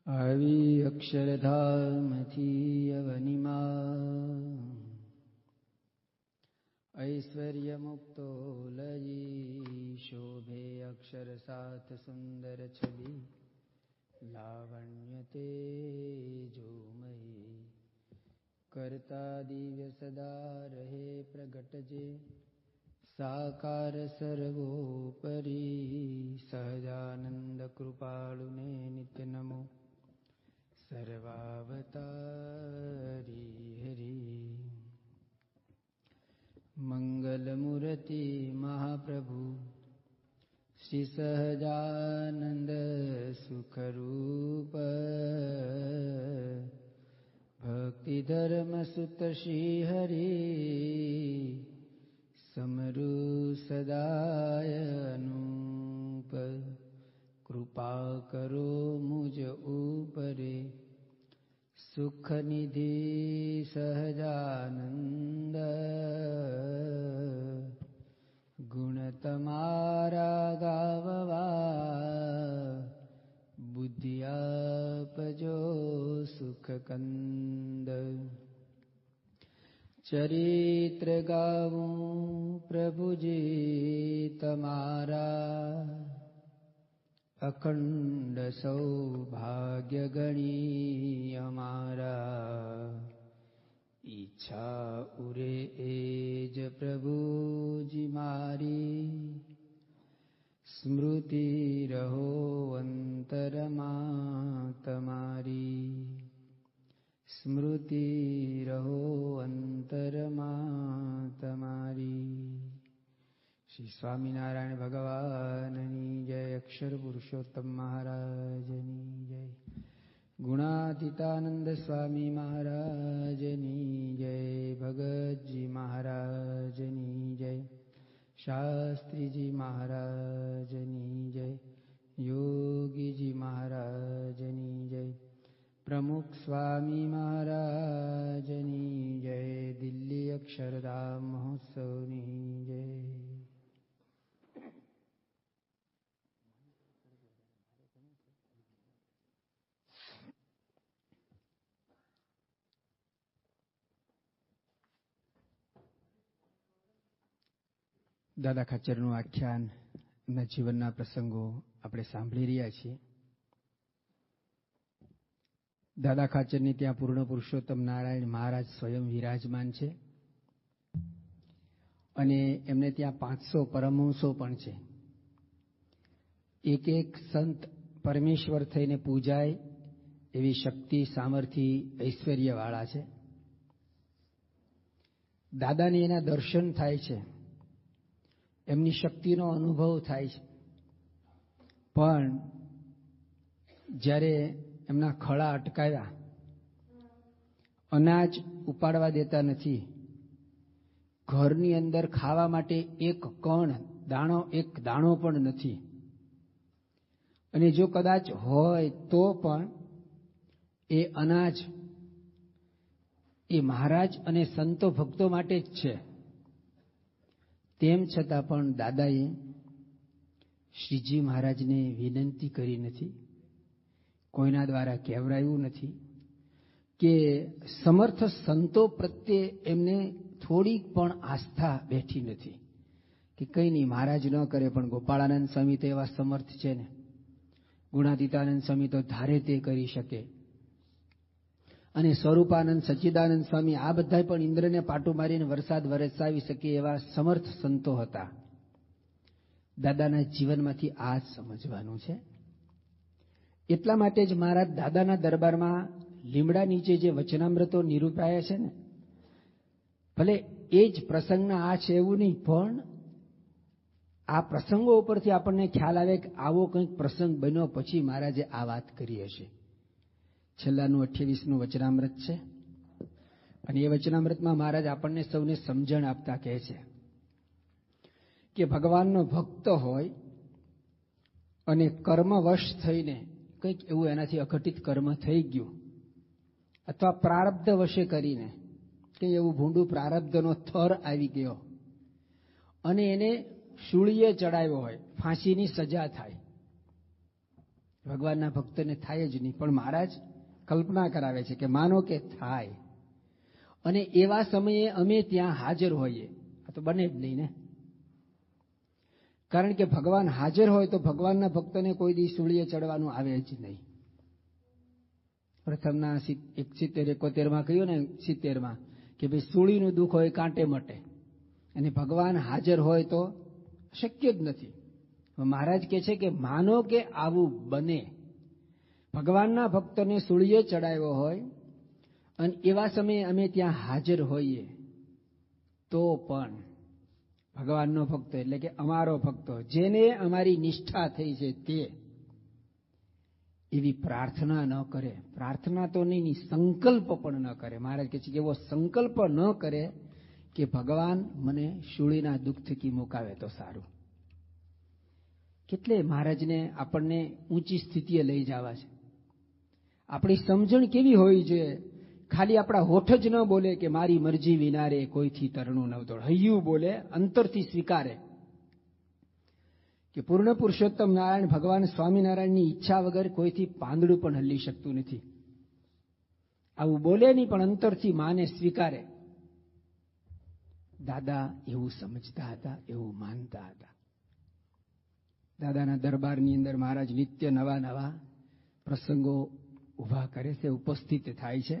આવી અક્ષરધામથી અવનિમાં ઐશ્વર્ય મુક્તો લઈ શોભે અક્ષર સાથ સુંદર છબી લાવણ્ય તેજોમયી કરતા દિવ્ય સદા રહે પ્રગટજે સાકાર સર્વોપરી સહજાનંદ કૃપાળુને નિત્ય નમો સર્વાવતારી હરી મંગલમૂર્તિ મહાપ્રભુ શ્રી સહજાનંદ સુખરૂપ ભક્તિ ધર્મ સુત શ્રી હરિ સમરુ સદાય અનુપ કૃપા કરો મુજ ઉપરે સુખ નિધિ સહજાનંદ ગુણ તમારા ગાવવા બુદ્ધિ આપજો સુખ કંદ ચરિત્ર ગાવું પ્રભુજી તમારા અખંડ સૌભાગ્ય ગણી અમારા ઈચ્છા ઉરે એ જ પ્રભુજી મારી સ્મૃતિ રહો અંતરમાં તમારી સ્મૃતિ રહો અંતરમાં તમારી શ્રી સ્વામિનારાયણ ભગવાનની જય અક્ષર પુરુષોત્તમ મહારાજની જય ગુણાતીતાનંદ સ્વામી મહારાજની જય ભગતજી મહારાજની જય શાસ્ત્રીજી મહારાજની જય યોગીજી મહારાજની જય પ્રમુખ સ્વામી મહારાજની જય દિલ્હી અક્ષરધામ મહોત્સવની જય દાદા ખાચરનું આખ્યાન, એમના જીવનના પ્રસંગો આપણે સાંભળી રહ્યા છીએ. દાદા ખાચરની ત્યાં પૂર્ણ પુરુષોત્તમ નારાયણ મહારાજ સ્વયં વિરાજમાન છે અને એમને ત્યાં 500 પરમહંસો પણ છે. એક એક સંત પરમેશ્વર થઈને પૂજાય એવી શક્તિ, સામર્થ્ય, ઐશ્વર્યવાળા છે. દાદાને એના દર્શન થાય છે, એમની શક્તિનો અનુભવ થાય છે. પણ જ્યારે એમના ખળા અટકાવ્યા, અનાજ ઉપાડવા દેતા નથી, ઘરની અંદર ખાવા માટે એક દાણો પણ નથી, અને જો કદાચ હોય તો પણ એ અનાજ એ મહારાજ અને સંતો ભક્તો માટે જ છે. તેમ છતાં પણ દાદાએ શ્રીજી મહારાજને વિનંતી કરી નથી, કોઈના દ્વારા કહેવરાયું નથી કે સમર્થ સંતો પ્રત્યે એમને થોડીક પણ આસ્થા બેઠી નથી કે કંઈ નહીં, મહારાજ ન કરે પણ ગોપાળાનંદ સ્વામી તો એવા સમર્થ છે ને, ગુણાતીતાનંદ સ્વામી તો ધારે તે કરી શકે, અને સ્વરૂપાનંદ, સચ્ચિદાનંદ સ્વામી આ બધા પણ ઇન્દ્રને પાટું મારીને વરસાદ વરસાવી શકે એવા સમર્થ સંતો હતા. દાદાના જીવનમાંથી આ જ સમજવાનું છે. એટલા માટે જ મહારાજ દાદાના દરબારમાં લીમડા નીચે જે વચનામૃતો નિરૂપાયા છે ને, ભલે એ જ પ્રસંગના આ છે એવું નહીં, પણ આ પ્રસંગો ઉપરથી આપણને ખ્યાલ આવે કે આવો કંઈક પ્રસંગ બન્યો પછી મહારાજે આ વાત કરી હશે. છેલ્લાનું 28મું વચનામૃત છે અને એ વચનામૃતમાં મહારાજ આપણને સૌને સમજણ આપતા કહે છે કે ભગવાનનો ભક્ત હોય અને કર્મવશ થઈને કંઈક એવું એનાથી અઘટિત કર્મ થઈ ગયું, અથવા પ્રારબ્ધ વશે કરીને કંઈ એવું ભૂંડું પ્રારબ્ધનો થર આવી ગયો અને એને શૂળીએ ચડાવ્યો હોય, ફાંસીની સજા થાય, ભગવાનના ભક્તને થાય જ નહીં. પણ મહારાજ કલ્પના કરાવે છે કે માનો કે થાય, અને એવા સમયે અમે ત્યાં હાજર હોઈએ. આ તો બને જ નહીં ને, કારણ કે ભગવાન હાજર હોય તો ભગવાનના ભક્તને કોઈ દી સૂળીએ ચડવાનું આવે જ નહીં. પ્રથમના 71-71 કહ્યું ને, 70 કે ભાઈ સૂળીનું દુઃખ હોય કાંટે મટે, અને ભગવાન હાજર હોય તો શક્ય જ નથી. મહારાજ કહે છે કે માનો કે આવું બને, ભગવાનના ભક્તને સૂળીએ ચડાવ્યો હોય અને એવા સમયે અમે ત્યાં હાજર હોઈએ તો પણ ભગવાનનો ભક્ત એટલે કે અમારો ભક્તો, જેને અમારી નિષ્ઠા થઈ છે તે એવી પ્રાર્થના ન કરે. પ્રાર્થના તો નહીં, સંકલ્પ પણ ન કરે. મહારાજ કહે છે કે એવો સંકલ્પ ન કરે કે ભગવાન મને શૂળીના દુઃખ થકી મુકાવે તો સારું. કેટલે મહારાજને આપણને ઊંચી સ્થિતિએ લઈ જવા છે. આપણી સમજણ કેવી હોવી જોઈએ? ખાલી આપણા હોઠ જ ન બોલે કે મારી મરજી વિનારે કોઈથી તરણું ન દોડ. હૈયું બોલે, અંતરથી સ્વીકારે કે પૂર્ણ પુરુષોત્તમ નારાયણ ભગવાન સ્વામિનારાયણની ઈચ્છા વગર કોઈથી પાંદડું પણ હલી શકતું નથી. આવું બોલે નહીં, પણ અંતરથી માને, સ્વીકારે. દાદા એવું સમજતા હતા, એવું માનતા હતા. દાદાના દરબારની અંદર મહારાજ નિત્ય નવા નવા પ્રસંગો ઉભા કરે છે, ઉપસ્થિત થાય છે.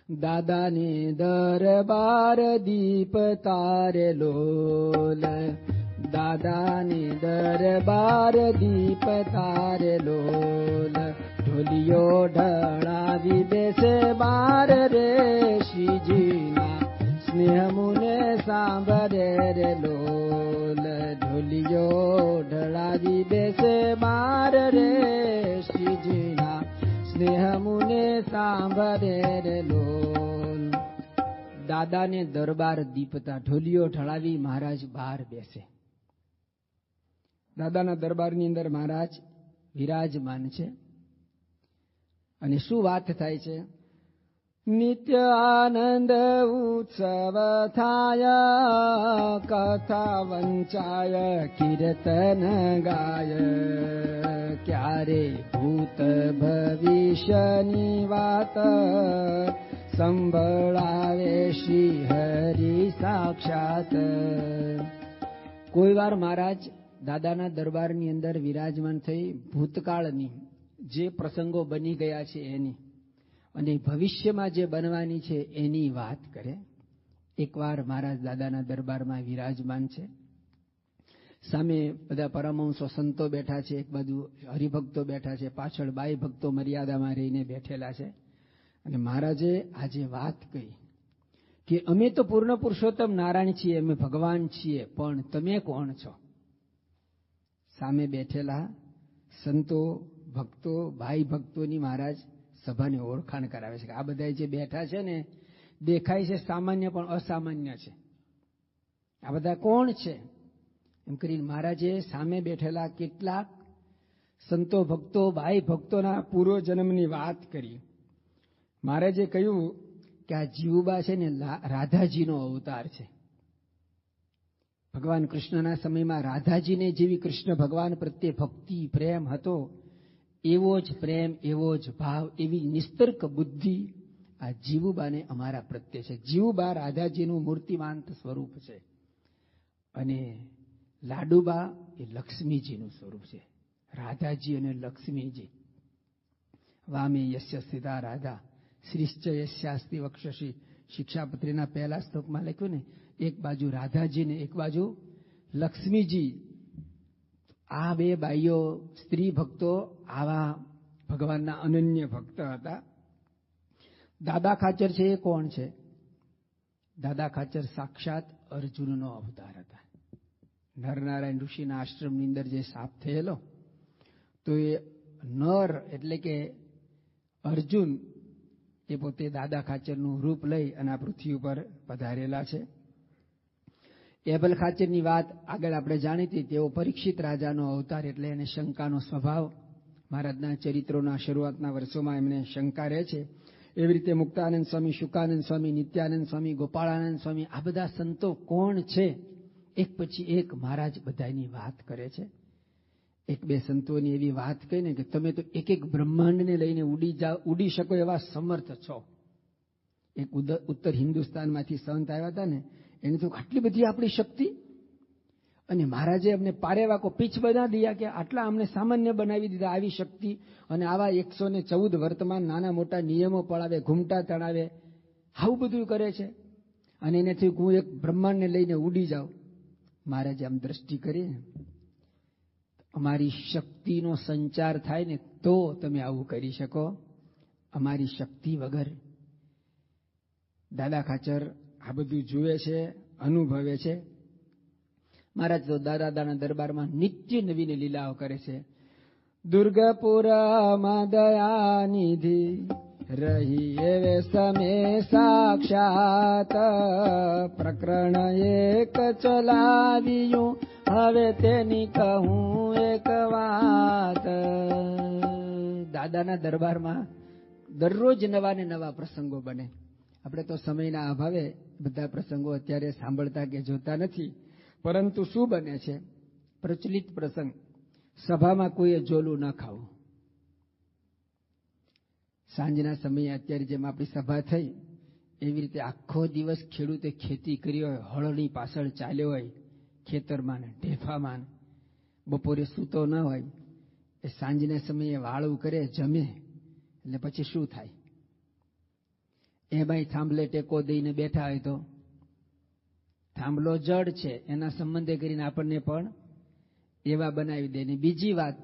દાદાને દરબાર દીપ તારે લોલ, દાદાને દરબાર દીપ તારે લોલ, ઢોલિયો ઢળાવી બેસે બાર રે શ્રીજીના સ્નેહ મુને સાંભળે રે લોલ, ઢોલિયો ઢળાવી બેસે બાર રે શ્રીજીના સ્નેહ મુને સાંભળે રે લોલ. દાદાને દરબાર દીપતા ઢોલિયો ઢળાવી મહારાજ બહાર બેસે. દાદાના દરબારની અંદર મહારાજ વિરાજમાન છે. અને શું વાત થાય છે? નિત્ય આનંદ ઉત્સવ થાય, કથા વંચાય કીર્તન ગાય, ક્યારે ભૂત ભવિષ્યની વાત સંભળાવે શ્રી હરિ સાક્ષાત. કોઈ વાર મહારાજ દાદાના દરબારની અંદર વિરાજમાન થઈ ભૂતકાળની જે પ્રસંગો બની ગયા છે એની અને ભવિષ્યમાં જે બનવાની છે એની વાત કરે. એકવાર મહારાજ દાદાના દરબારમાં વિરાજમાન છે. સામે બધા પરમહંસો સંતો બેઠા છે, એક બાજુ હરિભક્તો બેઠા છે, પાછળ બાઈ ભક્તો મર્યાદામાં રહીને બેઠેલા છે. અને મહારાજે આજે વાત કહી કે અમે તો પૂર્ણ પુરુષોત્તમ નારાયણ છીએ, અમે ભગવાન છીએ, પણ તમે કોણ છો? સામે બેઠેલા સંતો, ભક્તો, ભાઈ ભક્તોની મહારાજ સભાને ઓળખાણ કરાવે છે કે આ બધા જે બેઠા છે ને દેખાય છે સામાન્ય પણ અસામાન્ય છે. આ બધા કોણ છે? એમ કરીને મહારાજે સામે બેઠેલા કેટલાક સંતો, ભક્તો, ભાઈ ભક્તોના પૂર્વ જન્મની વાત કરી. મહારાજે કહ્યું કે આ જીવુબા છે ને રાધાજીનો અવતાર છે. ભગવાન કૃષ્ણના સમયમાં રાધાજીને જેવી કૃષ્ણ ભગવાન પ્રત્યે ભક્તિ પ્રેમ હતો, એવો જ પ્રેમ, એવો જ ભાવ, એવી નિસ્તર્ક બુદ્ધિ આ જીવુબાને અમારા પ્રત્યે છે. જીવુબા રાધાજીનું મૂર્તિમાંત સ્વરૂપ છે અને લાડુબા એ લક્ષ્મીજીનું સ્વરૂપ છે. રાધાજી અને લક્ષ્મીજી. વામે યસ્ય સ્થિતા રાધા શ્રીશ્ચ યસ્યાસ્તિ વક્ષસી. શિક્ષાપત્રીના પહેલા શ્લોકમાં લખ્યું ને, એક બાજુ રાધાજી ને એક બાજુ લક્ષ્મીજી. આ બે બાઈઓ સ્ત્રી ભક્તો આવા ભગવાનના અનન્ય ભક્ત હતા. દાદા ખાચર છે એ કોણ છે? દાદા ખાચર સાક્ષાત અર્જુનનો અવતાર હતા. નરનારાયણ ઋષિના આશ્રમની અંદર જે સાપ થયેલો, તો એ નર એટલે કે અર્જુન એ પોતે દાદા ખાચરનું રૂપ લઈ અને આ પૃથ્વી ઉપર પધારેલા છે. એબલ ખાચરની વાત આગળ આપણે જાણીતી. તેઓ પરીક્ષિત રાજાનો અવતાર, એટલે એને શંકાનો સ્વભાવ. મહારાજના ચરિત્રોના શરૂઆતના વર્ષોમાં એમને શંકા રહે છે. એવી રીતે મુક્તાનંદ સ્વામી, શુકાનંદ સ્વામી, નિત્યાનંદ સ્વામી, ગોપાળાનંદ સ્વામી, આ બધા સંતો કોણ છે? એક પછી એક મહારાજ બધાની વાત કરે છે. એક બે સંતોની એવી વાત કહી ને કે તમે તો એક એક બ્રહ્માંડને લઈને ઉડી શકો એવા સમર્થ છો. એક ઉત્તર હિન્દુસ્તાનમાંથી સંત આવ્યા હતા ને, એને તો આટલી બધી આપણી શક્તિ, અને મહારાજે અમને પારેવાકો પીછ બના દિયા કે આટલા અમને સામાન્ય બનાવી દીધા આવી શક્તિ, અને આવા 114 વર્તમાન નાના મોટા નિયમો પડાવે, ઘૂમટા તણાવે, આવું બધું કરે છે, અને એનેથી હું એક બ્રહ્માંડને લઈને ઉડી જાઉં. મહારાજે આમ દ્રષ્ટિ કરી, અમારી શક્તિનો સંચાર થાય ને તો તમે આવું કરી શકો, અમારી શક્તિ વગર. દાદા ખાચર આ બધું જુએ છે, અનુભવે છે. મહારાજ તો દાદાના દરબારમાં નિત્ય નવીન લીલાઓ કરે છે. દુર્ગપુરમાં દયા નિધિ રહી એવે સમે સાક્ષાત, પ્રકરણ એક ચલાવ્યું હવે તેની કહું એક વાત. દાદાના દરબારમાં દરરોજ નવા ને નવા પ્રસંગો બને. આપણે તો સમયના અભાવે બધા પ્રસંગો અત્યારે સાંભળતા કે જોતા નથી, પરંતુ શું બને છે? પ્રચલિત પ્રસંગ, સભામાં કોઈએ જોલું ન ખાવું. સાંજના સમયે અત્યારે જેમ આપણી સભા થઈ એવી રીતે આખો દિવસ ખેડૂતે ખેતી કરી હોય, હળની પાછળ ચાલ્યો હોય, ખેતરમાં ને ઢેફામાં, બપોરે સૂતો ન હોય, એ સાંજના સમયે વાળું કરે, જમે, એટલે પછી શું થાય? એમાંય થાંભલે ટેકો દઈને બેઠા હોય તો થાંભલો જડ છે એના સંબંધે કરીને આપણને પણ એવા બનાવી દે. ને બીજી વાત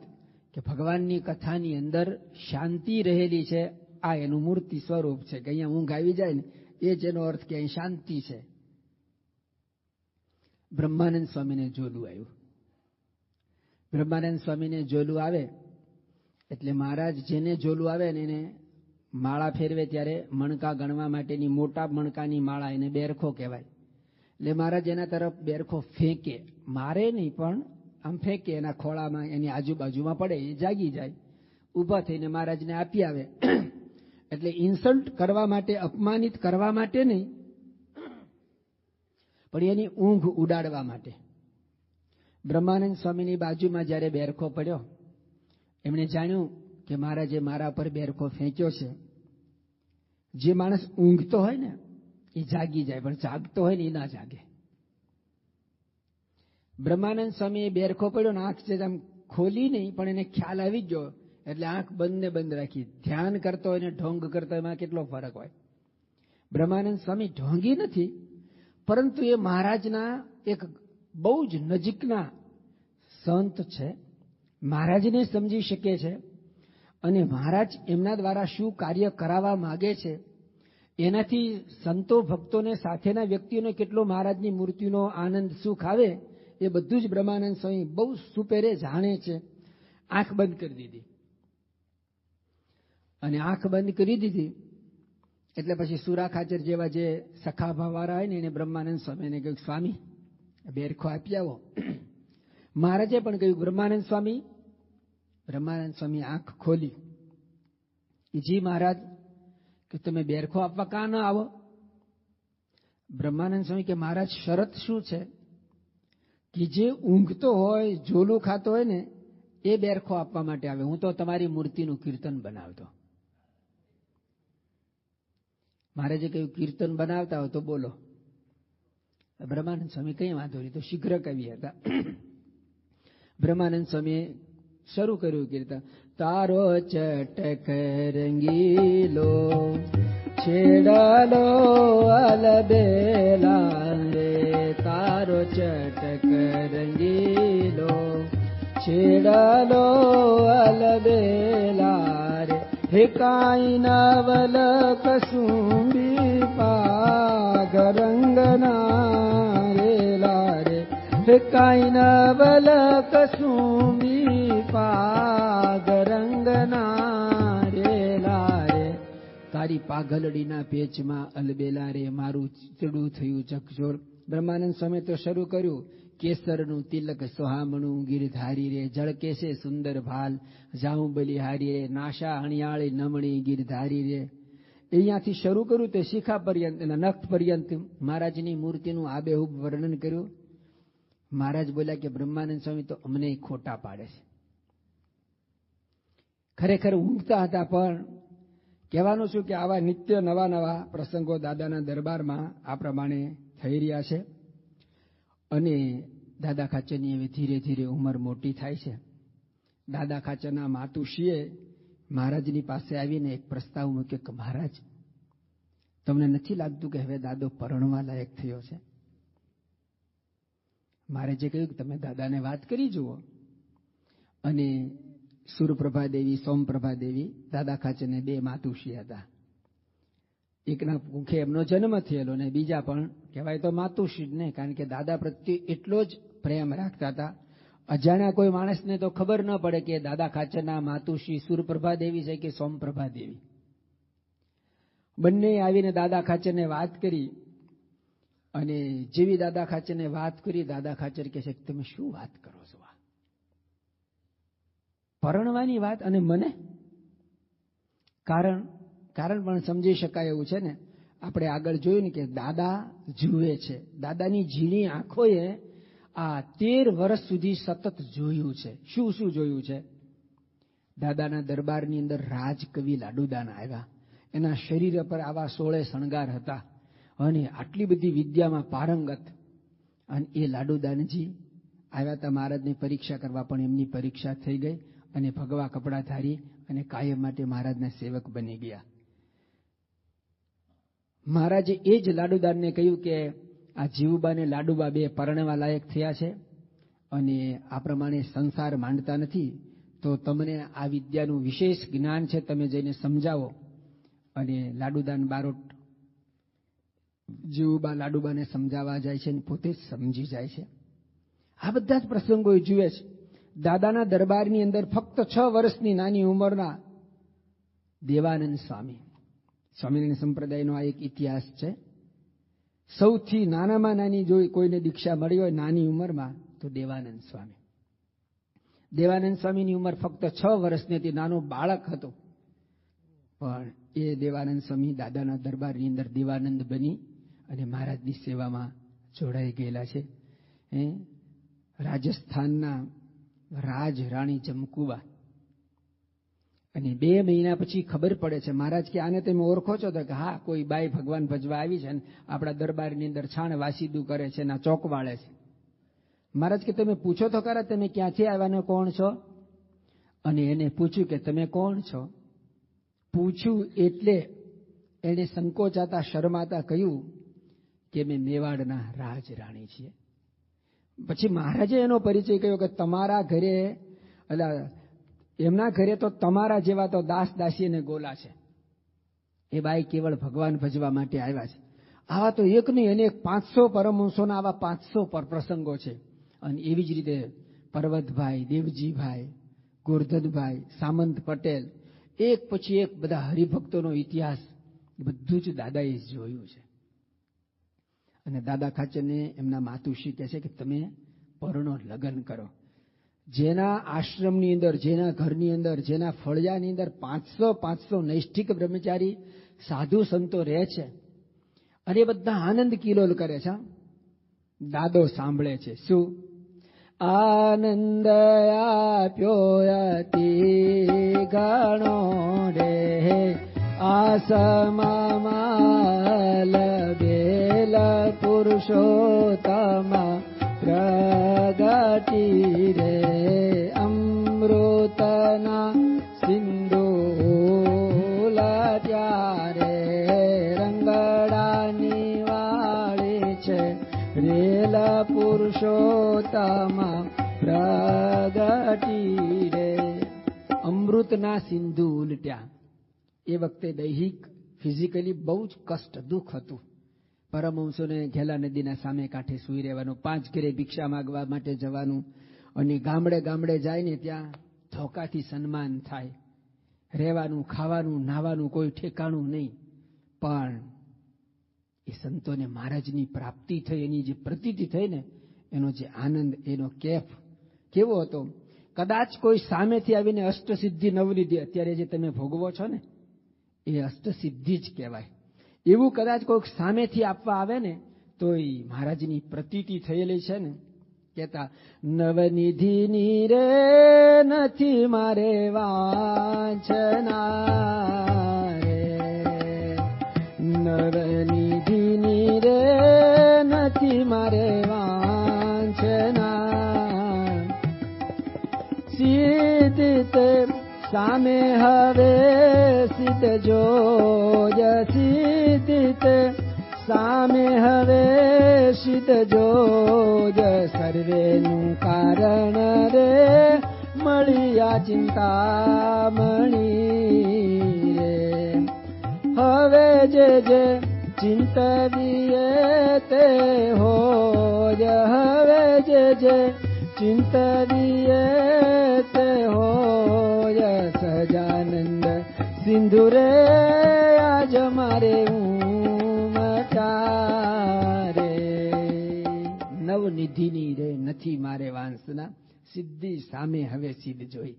કે ભગવાનની કથાની અંદર શાંતિ રહેલી છે, આ એનું મૂર્તિ સ્વરૂપ છે, કે અહીંયા ઊંઘ આવી જાય ને એ જ એનો અર્થ કે અહીં શાંતિ છે. બ્રહ્માનંદ સ્વામીને જોલું આવ્યું. બ્રહ્માનંદ સ્વામીને જોલું આવે એટલે મહારાજ જેને જોલું આવે ને એને માળા ફેરવે ત્યારે મણકા ગણવા માટેની મોટા મણકાની માળા, એને બેરખો કહેવાય. એટલે મહારાજ એના તરફ બેરખો ફેંકે, મારે નહીં પણ આમ ફેંકે, એના ખોળામાં એની આજુબાજુમાં પડે, એ જાગી જાય. ઊભા થઈને મહારાજને આપી આવે. એટલે ઇન્સલ્ટ કરવા માટે, અપમાનિત કરવા માટે નહીં, પણ એની ઊંઘ ઉડાડવા માટે. બ્રહ્માનંદ સ્વામીની બાજુમાં જ્યારે બેરખો પડ્યો, એમણે જાણ્યું કે મહારાજે મારા પર બેરખો ફેંક્યો છે. જે માણસ ઊંઘતો હોય ને એ જાગી જાય, પણ જાગતો હોય ને એ ના જાગે. બ્રહ્માનંદ સ્વામીએ બેરખો પડ્યો ને આંખ આમ ખોલી નહીં, પણ એને ખ્યાલ આવી ગયો, એટલે આંખ બંધ ને બંધ રાખી. ધ્યાન કરતો હોય ને ઢોંગ કરતો હોય એમાં કેટલો ફરક હોય. બ્રહ્માનંદ સ્વામી ઢોંગી નથી, પરંતુ એ મહારાજના એક બહુ જ નજીકના સંત છે, મહારાજને સમજી શકે છે, અને મહારાજ એમના દ્વારા શું કાર્ય કરાવવા માગે છે એનાથી સંતો ભક્તોને સાથેના વ્યક્તિઓને કેટલો મહારાજની મૂર્તિનો આનંદ સુખ આવે એ બધું જ બ્રહ્માનંદ સ્વામી બહુ સુપેરે જાણે છે. આંખ બંધ કરી દીધી, અને આંખ બંધ કરી દીધી એટલે પછી સુરા ખાચર જેવા જે સખાભાવાળા હોય ને એને બ્રહ્માનંદ સ્વામીને કહ્યું, સ્વામી બેરખો આપી આવો. મહારાજે પણ કહ્યું, બ્રહ્માનંદ સ્વામી આંખ ખોલી. જી મહારાજ, કે તમે બેરખો આપવા કાં ન આવો? બ્રહ્માનંદ સ્વામી કે મહારાજ શરત શું છે? કે જે ઊંઘતો હોય, જોલું ખાતો હોય ને એ બેરખો આપવા માટે આવે, હું તો તમારી મૂર્તિનું કીર્તન બનાવતો. મહારાજે કહ્યું, કીર્તન બનાવતા હોય તો બોલો. બ્રહ્માનંદ સ્વામી કઈ વાંધો નહીં, તો શીઘ્ર કવિ હતા. બ્રહ્માનંદ સ્વામીએ શરૂ કર્યું કીર્તન. તારો ચટક રંગીલો છેડાલો અલબેલા રે, તારો ચટક રંગીલો છેડાલો અલબેલા રે, હે કાઈ નવલ કસુંબી પાગ રંગના રેલા રે, હે કાઈ નવલ કસુંબી પાગ રંગના રેલા રે, તારી પાઘલડીના પેચમાં અલબેલા રે, મારું ચીડું થયું ચકચોર. બ્રહ્માનંદ સ્વામી તો શરૂ કર્યું, કેસરનું તિલક સોહામણું ગિરધારી રે, જળકે છે સુંદર ભાલ જાઉં બલિહારી રે, નાશા અણિયાળી નમણી ગિરધારી રે. અહીંયાથી શરૂ કર્યું તે શિખા પર્યંત, એના નખ પર્યંત મહારાજની મૂર્તિનું આબેહૂબ વર્ણન કર્યું. મહારાજ બોલ્યા કે બ્રહ્માનંદ સ્વામી તો અમને ખોટા પાડે છે. ખરેખર ઊંઘતા હતા. પણ કહેવાનું શું કે આવા નિત્ય નવા નવા પ્રસંગો દાદાના દરબારમાં આ પ્રમાણે થઈ રહ્યા છે. અને દાદા ખાચરની હવે ધીરે ધીરે ઉંમર મોટી થાય છે. દાદા ખાચરના માતુશ્રીએ મહારાજની પાસે આવીને એક પ્રસ્તાવ મૂક્યો કે મહારાજ, તમને નથી લાગતું કે હવે દાદો પરણવા લાયક થયો છે? મહારાજે કહ્યું કે તમે દાદાને વાત કરી જુઓ. અને સુરપ્રભા દેવી, સોમપ્રભા દેવી, દાદા ખાચરને 2 માતુશ્રી હતા. એકના મુખે એમનો જન્મ થયેલો ને બીજા પણ કહેવાય તો માતુશ્રી જ ને, કારણ કે દાદા પ્રત્યે એટલો જ પ્રેમ રાખતા હતા. અજાણ્યા કોઈ માણસને તો ખબર ન પડે કે દાદા ખાચરના માતુશ્રી સુરપ્રભા દેવી છે કે સોમપ્રભા દેવી. બંને આવીને દાદા ખાચરને વાત કરી. અને જેવી દાદા ખાચરને વાત કરી, દાદા ખાચર કહે છે કે તમે શું વાત કરો છો? પરણવાની વાત? અને મને કારણ પણ સમજી શકાય એવું છે ને. આપણે આગળ જોયું ને કે દાદા જુએ છે. દાદાની ઝીણી આંખોએ આ 13 વર્ષ સુધી સતત જોયું છે. શું શું જોયું છે? દાદાના દરબારની અંદર રાજકવિ લાડુદાન આવ્યા. એના શરીર પર આવા 16 શણગાર હતા અને આટલી બધી વિદ્યામાં પારંગત. અને એ લાડુદાનજી આવ્યા હતા મહારાજની પરીક્ષા કરવા, પણ એમની પરીક્ષા થઈ ગઈ અને ભગવા કપડાં ધારી અને કાયમ માટે મહારાજના સેવક બની ગયા. મહારાજે એ જ લાડુદાનને કહ્યું કે આ જીવુબા ને લાડુબા 2 પરણવા લાયક થયા છે અને આ પ્રમાણે સંસાર માંડતા નથી, તો તમને આ વિદ્યાનું વિશેષ જ્ઞાન છે, તમે જઈને સમજાવો. અને લાડુદાન બારોટ જીવુબા લાડુબાને સમજાવવા જાય છે અને પોતે જ સમજી જાય છે. આ બધા જ પ્રસંગો જુએ છે. દાદાના દરબારની અંદર ફક્ત 6 વર્ષની નાની ઉંમરના દેવાનંદ સ્વામી, સ્વામિનારાયણ સંપ્રદાયનો આ એક ઇતિહાસ છે. સૌથી નાનામાં નાની જો કોઈને દીક્ષા મળી હોય નાની ઉંમરમાં તો દેવાનંદ સ્વામી. દેવાનંદ સ્વામીની ઉંમર ફક્ત 6 વર્ષની હતી, નાનો બાળક હતો. પણ એ દેવાનંદ સ્વામી દાદાના દરબારની અંદર દેવાનંદ બની અને મહારાજની સેવામાં જોડાઈ ગયેલા છે. રાજસ્થાનના રાજ રાણી જમકુવા. અને 2 મહિના પછી ખબર પડે છે, મહારાજ કે આને તમે ઓળખો છો? તો કે હા, કોઈ બાઈ ભગવાન ભજવા આવી છે ને આપણા દરબારની અંદર છાણ વાસીદું કરે છે, ના ચોક વાળે છે. મહારાજ કે તમે પૂછો તો ખરા તમે ક્યાંથી આવ્યા ને કોણ છો? અને એને પૂછ્યું કે તમે કોણ છો? પૂછ્યું એટલે એને સંકોચાતા શરમાતા કહ્યું કે મેં મેવાડના રાજ રાણી છીએ. પછી મહારાજે એનો પરિચય કહ્યો કે તમારા ઘરે, એટલે એમના ઘરે તો તમારા જેવા તો દાસ દાસી અને ગોલા છે. એ બાઈ કેવળ ભગવાન ભજવા માટે આવ્યા છે. આવા તો એક નહીં અને 500 પરમહંસોના આવા 500 પ્રસંગો છે. અને એવી જ રીતે પર્વતભાઈ, દેવજીભાઈ, ગોરધનભાઈ, સામંત પટેલ, એક પછી એક બધા હરિભક્તોનો ઇતિહાસ બધું જ દાદાએ જોયું છે. અને દાદા ખાચરને એમના માતુશ્રી કહે છે કે તમે પરણો, લગ્ન કરો. જેના આશ્રમની અંદર, જેના ઘરની અંદર, જેના ફળિયાની અંદર 500 નૈષ્ઠિક બ્રહ્મચારી સાધુ સંતો રહે છે અને બધા આનંદ કિલોલ કરે છે. દાદો સાંભળે છે. શું આનંદ આપ્યો અતિ ઘણો રે, આસમામાં લબેલ પુરુષોત્તમ પ્રગટી રે, અમૃતના સિંધુ લાટ્યા રે, રંગડાની વાળી છે રેલ પુરુષોત્તમ પ્રગટી રે. અમૃતના સિંધુ ઉલટ્યા. એ વખતે દૈહિક ફિઝિકલી બહુ જ કષ્ટ, દુઃખ હતું. પરમહંસોને ઘેલા નદીના સામે કાંઠે સૂઈ રહેવાનું, 5 ઘરે ભિક્ષા માંગવા માટે જવાનું અને ગામડે ગામડે જાય ને ત્યાં ધોકાથી સન્માન થાય. રહેવાનું, ખાવાનું, નાવાનું કોઈ ઠેકાણું નહીં. પણ એ સંતોને મહારાજની પ્રાપ્તિ થઈ, એની જે પ્રતીતિ થઈ ને, એનો જે આનંદ, એનો કેફ કેવો હતો. કદાચ કોઈ સામેથી આવીને અષ્ટસિદ્ધિ નવનિધિ અત્યારે જે તમે ભોગવો છો ને એ અષ્ટસિદ્ધિ જ કહેવાય. એવું કદાચ કોઈક સામેથી આપવા આવે ને તો એ મહારાજની પ્રતીતિ થયેલી છે ને કહેતા, નવનિધિની રે નથી મારે વાંચના રે, નવનિધિની રે નથી મારે વાંચના, સીધતે સામે હવે સિદ્ધ જોજ, સીધતે સામે હવે સિદ્ધ જોજ, સર્વેનું કારણ રે મળ્યા ચિંતામણી રે, હવે જે ચિંતવીએ તે હોજ, હવે જે ચિંતવીએ તે હોજ, સજાનંદ સિંધુ રે આજ મારે ઉમટારે, નવનિધિની રે નથી મારે વાંસના, સિદ્ધિ સામે હવે સિદ્ધ જોઈ.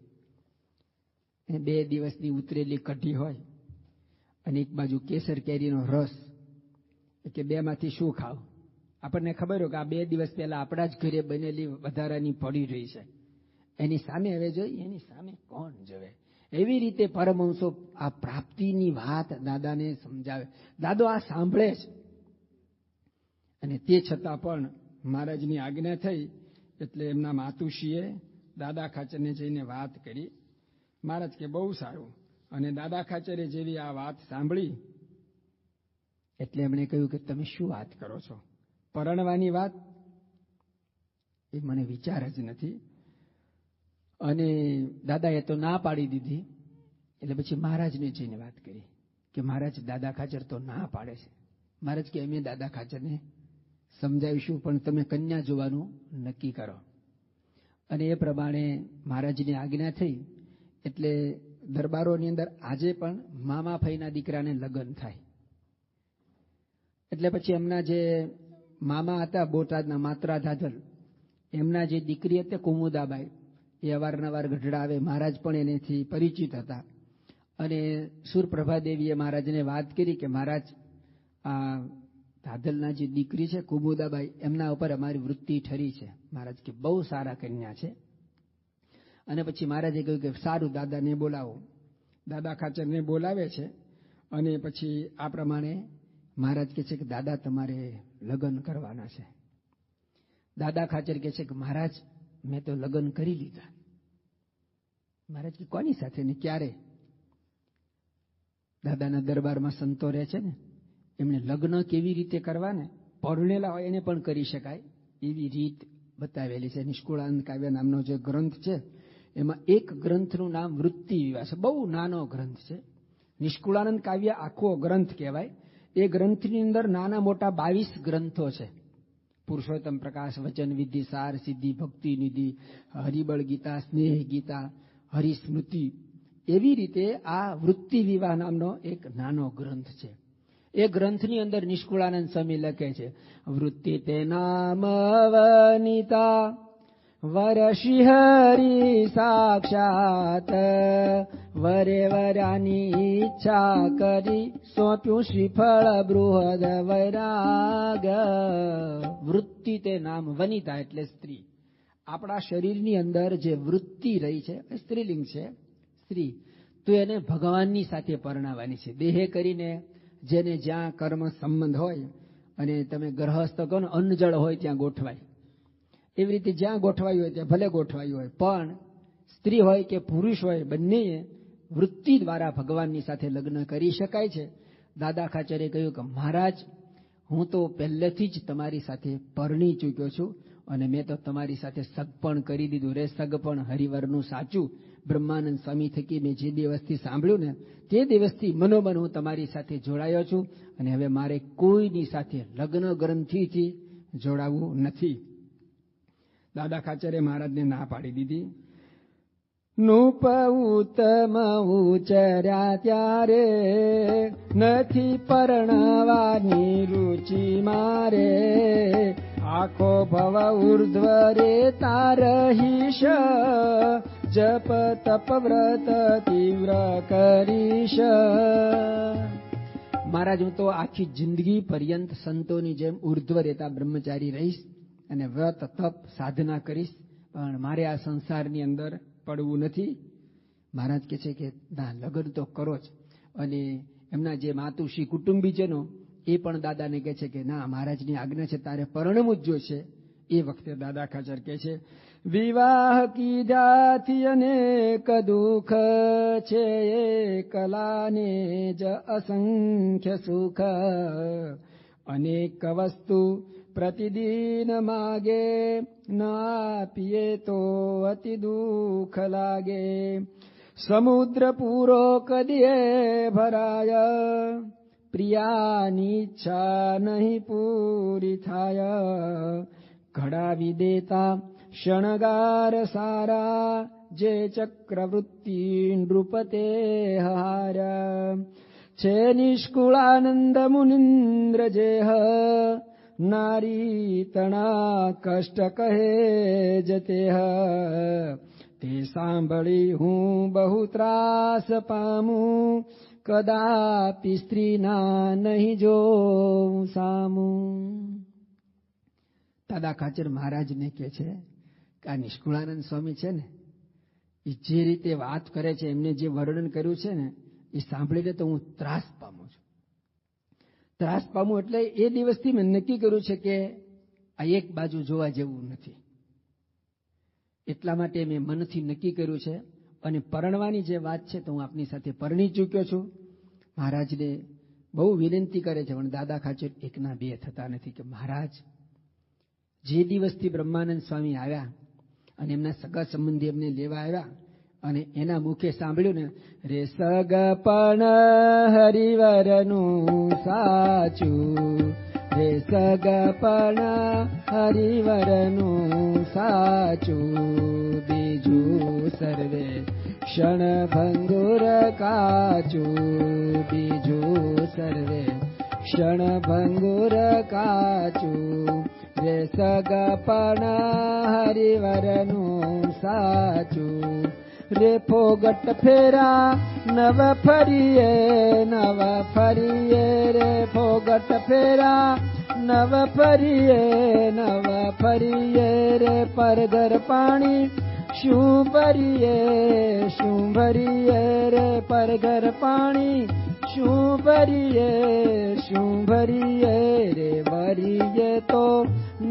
2 દિવસની ઉતરેલી કઢી હોય અને એક બાજુ કેસર કેરીનો રસ, કે બેમાંથી શું ખાવ? આપણને ખબર હોય કે આ 2 દિવસ પહેલા આપણા જ ઘરે બનેલી વધારાની પડી રહી છે, એની સામે હવે જોઈ, એની સામે કોણ જોવે? એવી રીતે પરમહંસો આ પ્રાપ્તિની વાત દાદાને સમજાવે. દાદો આ સાંભળે છે, અને તે છતાં પણ મહારાજની આજ્ઞા થઈ એટલે એમના માતુશ્રીએ દાદા ખાચરને જઈને વાત કરી. મહારાજ કે બહુ સારું. અને દાદા ખાચરે જેવી આ વાત સાંભળી એટલે એમણે કહ્યું કે તમે શું વાત કરો છો? પરણવાની વાત એ મને વિચાર જ નથી. અને દાદાએ તો ના પાડી દીધી. એટલે પછી મહારાજને જઈને વાત કરી કે મહારાજ દાદા ખાચર તો ના પાડે છે. મહારાજ કે અમે દાદા ખાચરને સમજાવીશું, પણ તમે કન્યા જોવાનું નક્કી કરો. અને એ પ્રમાણે મહારાજની આજ્ઞા થઈ. એટલે દરબારોની અંદર આજે પણ મામા ફઈના દીકરાને લગ્ન થાય. એટલે પછી એમના જે મામા હતા બોટાદના માત્રા ધાધલ, એમના જે દીકરી હતી કુમુદાબાઈ, એ અવારનવાર ગઢડા આવે. મહારાજ પણ એનેથી પરિચિત હતા. અને સુરપ્રભાદેવીએ મહારાજને વાત કરી કે મહારાજ આ ધાધલના જે દીકરી છે કુમુદાબાઈ, એમના ઉપર અમારી વૃત્તિ ઠરી છે. મહારાજ કે બહુ સારા કન્યા છે. અને પછી મહારાજે કહ્યું કે સારું, દાદાને બોલાવો. દાદા ખાચરને બોલાવે છે. અને પછી આ પ્રમાણે મહારાજ કહે છે કે દાદા તમારે લગ્ન કરવાના છે. દાદા ખાચર કહે છે કે મહારાજ મેં તો લગ્ન કરી લીધા. મહારાજ કે કોની સાથે ને ક્યારે? દાદાના દરબારમાં સંતો રહે છે ને, એમણે લગ્ન કેવી રીતે કરવા ને, પરણેલા હોય એને પણ કરી શકાય એવી રીત બતાવેલી છે. નિષ્કુળાનંદ કાવ્ય નામનો જે ગ્રંથ છે, એમાં એક ગ્રંથનું નામ વૃત્તિ વિવાહ છે. બહુ નાનો ગ્રંથ છે. નિષ્કુળાનંદ કાવ્ય આખો ગ્રંથ કહેવાય. એ ગ્રંથની અંદર નાના મોટા 22 ગ્રંથો છે. પુરુષોત્તમ પ્રકાશ, વચન વિધિ, સાર સિદ્ધિ, ભક્તિ નિધિ, હરિબળ ગીતા, સ્નેહ ગીતા, હરિસ્મૃતિ, એવી રીતે આ વૃત્તિ વિવાહ નામનો એક નાનો ગ્રંથ છે. એ ગ્રંથની અંદર નિષ્કુળાનંદ સ્વામી લખે છે, વૃત્તિ તે નામ વનિતા વરશી હરી સાક્ષાત, વરે વરાની ઈચ્છા કરી સોંપ્યું શ્રીફળ બૃહદ વૈરાગ. વૃત્તિ તે નામ વનિતા એટલે સ્ત્રી. આપણા શરીરની અંદર જે વૃત્તિ રહી છે, સ્ત્રીલિંગ છે, સ્ત્રી, તો એને ભગવાનની સાથે પરણાવવાની છે. દેહે કરીને જેને જ્યાં કર્મ સંબંધ હોય, અને તમે ગ્રહસ્થ કહો ને, અન્ન જળ હોય ત્યાં ગોઠવાય, એવી રીતે જ્યાં ગોઠવાયું હોય ત્યાં ભલે ગોઠવાયું હોય, પણ સ્ત્રી હોય કે પુરુષ હોય, બંને વૃત્તિ દ્વારા ભગવાનની સાથે લગ્ન કરી શકાય છે. દાદા ખાચરે કહ્યું કે મહારાજ હું તો પહેલેથી જ તમારી સાથે પરણી ચૂક્યો છું, અને મેં તો તમારી સાથે સગ પણ કરી દીધું રે. સગ પણ હરિવરનું સાચું. બ્રહ્માનંદ સ્વામી થકી મેં જે દિવસથી સાંભળ્યું ને, તે દિવસથી મનોમન હું તમારી સાથે જોડાયો છું, અને હવે મારે કોઈની સાથે લગ્ન ગ્રંથિથી જોડાવું નથી. દાદા ખાચરે મહારાજને ના પાડી દીધી. નૂપ ઉત્તમ ઉચર્યા ત્યારે નથી પરણવાની રુચિ મારે, આખો ભવ ઉર્ધ્વ રે તારહીશ, જપ તપ વ્રત તીવ્ર કરીશ. મહારાજ હું તો આખી જિંદગી પર્યંત સંતોની જેમ ઉર્ધ્વ રહેતા બ્રહ્મચારી રહીશ, અને વ્રત તપ સાધના કરીશ, પણ મારે આ સંસારની અંદર પડવું નથી. મહારાજ કહે છે કે ના, લગ્ન તો કરો જ. અને એમના જે માતુશ્રી કુટુંબીજનો એ પણ દાદાને કહે છે કે ના, મહારાજની આજ્ઞા છે, તારે પરણવું જ જોઈશે. એ વખતે દાદા ખાચર કહે છે, વિવાહ કીધાથી અનેક દુઃખ છે, કલાને જ અસંખ્ય સુખ. અનેક વસ્તુ પ્રતિદિન માગે, ન આપીએ તો અતિ દુઃખ લાગે. સમુદ્ર પૂરો કદીએ ભરાય, પ્રિયાની ઈચ્છા નહીં પૂરી થાય. ઘડાવી દેતા શણગાર સારા, જે ચક્રવૃત્તિ નૃપતે હાર્યા. છે નિષ્કુળાનંદ મુનિન્દ્ર જેહ, નારી તણા કષ્ટ કહે જતેહ. તે સાંભળી હું બહુ ત્રાસ પામું, કદાપી સ્ત્રીના નહીં જોઉં સામું. દાદા ખાચર મહારાજને કહે છે કે આ નિષ્કુળાનંદ સ્વામી છે ને, એ જે રીતે વાત કરે છે, એમને જે વર્ણન કર્યું છે ને, એ સાંભળીને તો હું ત્રાસ પામું છું. ત્રાસ પામું એટલે એ દિવસથી મેં નક્કી કર્યું છે કે આ એક બાજુ જોવા જેવું નથી. એટલા માટે મેં મનથી નક્કી કર્યું છે. અને પરણવાની જે વાત છે તો હું આપની સાથે પરણી ચૂક્યો છું. મહારાજને બહુ વિનંતી કરે છે, પણ દાદા ખાચર એકના બે થતા નથી. કે મહારાજ, જે દિવસથી બ્રહ્માનંદ સ્વામી આવ્યા અને એમના સગા સંબંધી એમને લેવા આવ્યા અને એના મુખે સાંભળ્યું ને, રે સગપણ હરિવરનું સાચું, રે સગપણ હરિવરનું સાચું, બીજું સર્વે ક્ષણભંગુર કાચું, બીજું સર્વે ક્ષણભંગુર કાચું. રે સગપણ હરિવરનું સાચું, રે ફોગટ ફેરા નવ ફરીએ, નવ ફરીએ, રે ફોગટ ફેરા નવ ફરીએ, નવ ફરીએ, રે પરગર પાણી શું ભરીએ, શું ભરીએ, રે પરગર પાણી શું ભરીએ, શું ભરીએ, રે ભરીએ તો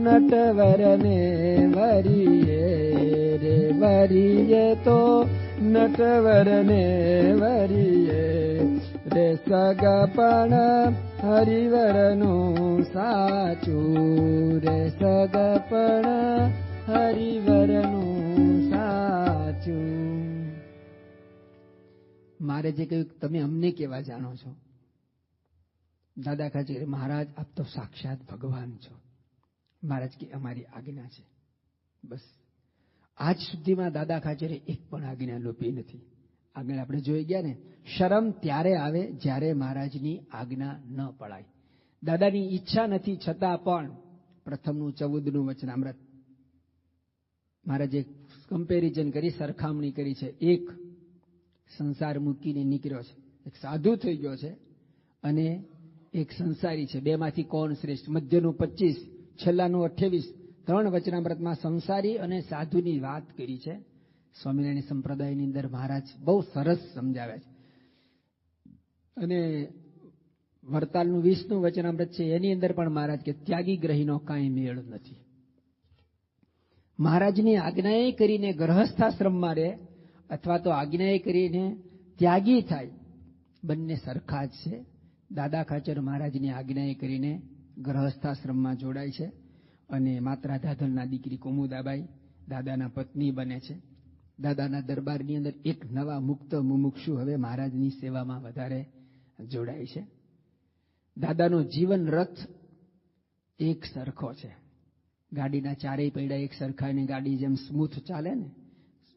નટવરને વરીએ, રે વરીએ તો નટવરને વરીએ. રે સગપણ હરિવરનું સાચું, રે સગપણ હરિવરનું સાચું. મારે જે કહ્યું, તમે અમને કેવા જાણો છો? દાદા ખાચર, મહારાજ આપ તો સાક્ષાત ભગવાન છો. મહારાજ કે અમારી આજ્ઞા છે. બસ આજ સુધીમાં દાદા ખાચરે એક પણ આજ્ઞા લોપી નથી. આગળ આપણે જોઈ ગયા ને, શરમ ત્યારે આવે જ્યારે મહારાજની આજ્ઞા ન પડાય. દાદાની ઈચ્છા નથી છતાં પણ પ્રથમનું 14નું વચનામૃત મહારાજે કમ્પેરિઝન કરી, સરખામણી કરી છે. એક સંસાર મૂકીને નીકળ્યો છે, એક સાધુ થઈ ગયો છે, અને એક સંસારી છે. બેમાંથી કોણ શ્રેષ્ઠ? મધ્યનું 25, છેલ્લાનું 28. 3 વચનામૃતમાં સંસારી અને સાધુની વાત કરી છે. સ્વામિનારાયણ સંપ્રદાયની અંદર મહારાજ બહુ સરસ સમજાવે છે. અને વરતાલનું 20નું વચનામૃત છે, એની અંદર પણ મહારાજ કે ત્યાગી ગ્રહીનો કાંઈ મેળ નથી. મહારાજની આજ્ઞાએ કરીને ગ્રહસ્થાશ્રમમાં રહે અથવા તો આજ્ઞાએ કરીને ત્યાગી થાય, બંને સરખા જ છે. દાદા ખાચર મહારાજની આજ્ઞાએ કરીને ગ્રહસ્થાશ્રમમાં જોડાય છે અને માત્રા ધાધલના દીકરી કુમુદાબાઈ દાદાના પત્ની બને છે. દાદાના દરબારની અંદર એક નવા મુક્ત મુમુક્ષુ હવે મહારાજની સેવામાં વધારે જોડાય છે. દાદાનો જીવન રથ એક સરખો છે. ગાડીના ચારેય પૈડા એક સરખા, ને ગાડી જેમ સ્મૂથ ચાલે ને,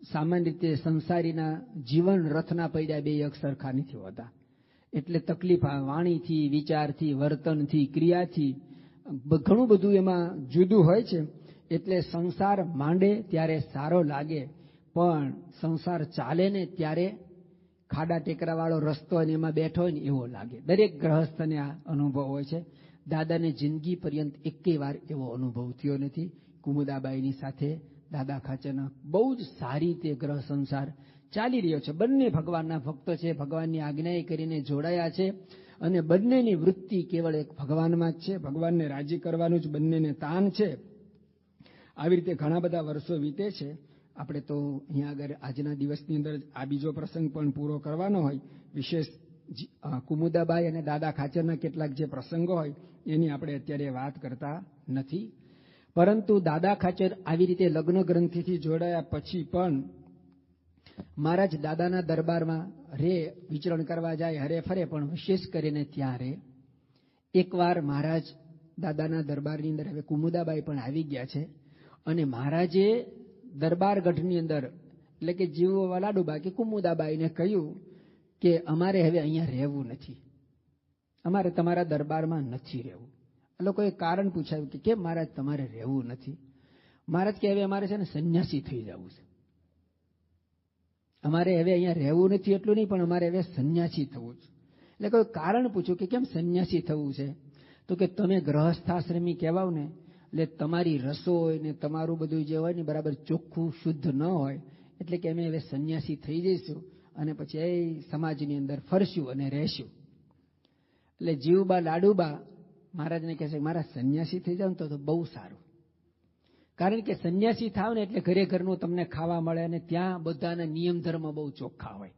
સામાન્ય રીતે સંસારીના જીવન રથના પૈડા બે એક સરખા નથી હોતા. એટલે તકલીફ વાણીથી, વિચારથી, વર્તનથી, ક્રિયાથી ઘણું બધું એમાં જુદું હોય છે. એટલે સંસાર માંડે ત્યારે સારો લાગે, પણ સંસાર ચાલે ને ત્યારે ખાડા ટેકરાવાળો રસ્તો અને એમાં બેઠો હોય ને એવો લાગે. દરેક ગ્રહસ્થને આ અનુભવ હોય છે. દાદાને જિંદગી પર્યંત એકેય વાર એવો અનુભવ થયો નથી. કુમુદાબાઈની સાથે દાદા ખાચરના બહુ જ સારી રીતે ગ્રહ સંસાર ચાલી રહ્યો છે. બંને ભગવાનના ભક્ત છે, ભગવાનની આજ્ઞાએ કરીને જોડાયા છે અને બંનેની વૃત્તિ કેવળ એક ભગવાનમાં જ છે. ભગવાનને રાજી કરવાનું જ બંનેને તાન છે. આવી રીતે ઘણા બધા વર્ષો વીતે છે. આપણે તો અહીંયા આગળ આજના દિવસની અંદર આ બીજો પ્રસંગ પણ પૂરો કરવાનો હોય. વિશેષ કુમુદાબાઈ અને દાદા ખાચરના કેટલાક જે પ્રસંગો હોય એની આપણે અત્યારે વાત કરતા નથી. પરંતુ દાદા ખાચર આવી રીતે લગ્ન ગ્રંથિથી જોડાયા પછી પણ મહારાજ દાદાના દરબારમાં વિચરણ કરવા જાય, હરે ફરે, પણ વિશેષ કરીને ત્યાં રે. એકવાર મહારાજ દાદાના દરબારની અંદર હવે કુમુદાબાઈ પણ આવી ગયા છે અને મહારાજે દરબારગઢની અંદર એટલે કે જીવો લાડુબા કે કુમુદાબાઈને કહ્યું કે અમારે હવે અહીંયા રહેવું નથી, અમારે તમારા દરબારમાં નથી રહેવું. લોકોએ કારણ પૂછાયું કે કેમ મહારાજ તમારે રહેવું નથી? મહારાજ કે હવે અમારે છે ને સંન્યાસી થઈ જવું છે. અમારે હવે અહીંયા રહેવું નથી એટલું નહીં, પણ અમારે હવે સંન્યાસી થવું છે. એટલે કોઈ કારણ પૂછ્યું કે કેમ સંન્યાસી થવું છે? તો કે તમે ગ્રહસ્થાશ્રમી કહેવાવ ને, એટલે તમારી રસોઈ ને તમારું બધું જે હોય ને બરાબર ચોખ્ખું શુદ્ધ ન હોય, એટલે કે અમે હવે સંન્યાસી થઈ જઈશું અને પછી એ સમાજની અંદર ફરશું અને રહેશું. એટલે જીવબા લાડુબા મહારાજને કહે છે મારા સંન્યાસી થઈ જાવ ને તો બહુ સારું, કારણ કે સંન્યાસી થાવ ને એટલે ઘરે ઘરનું તમને ખાવા મળે અને ત્યાં બધાના નિયમ ધર્મ બહુ ચોખ્ખા હોય.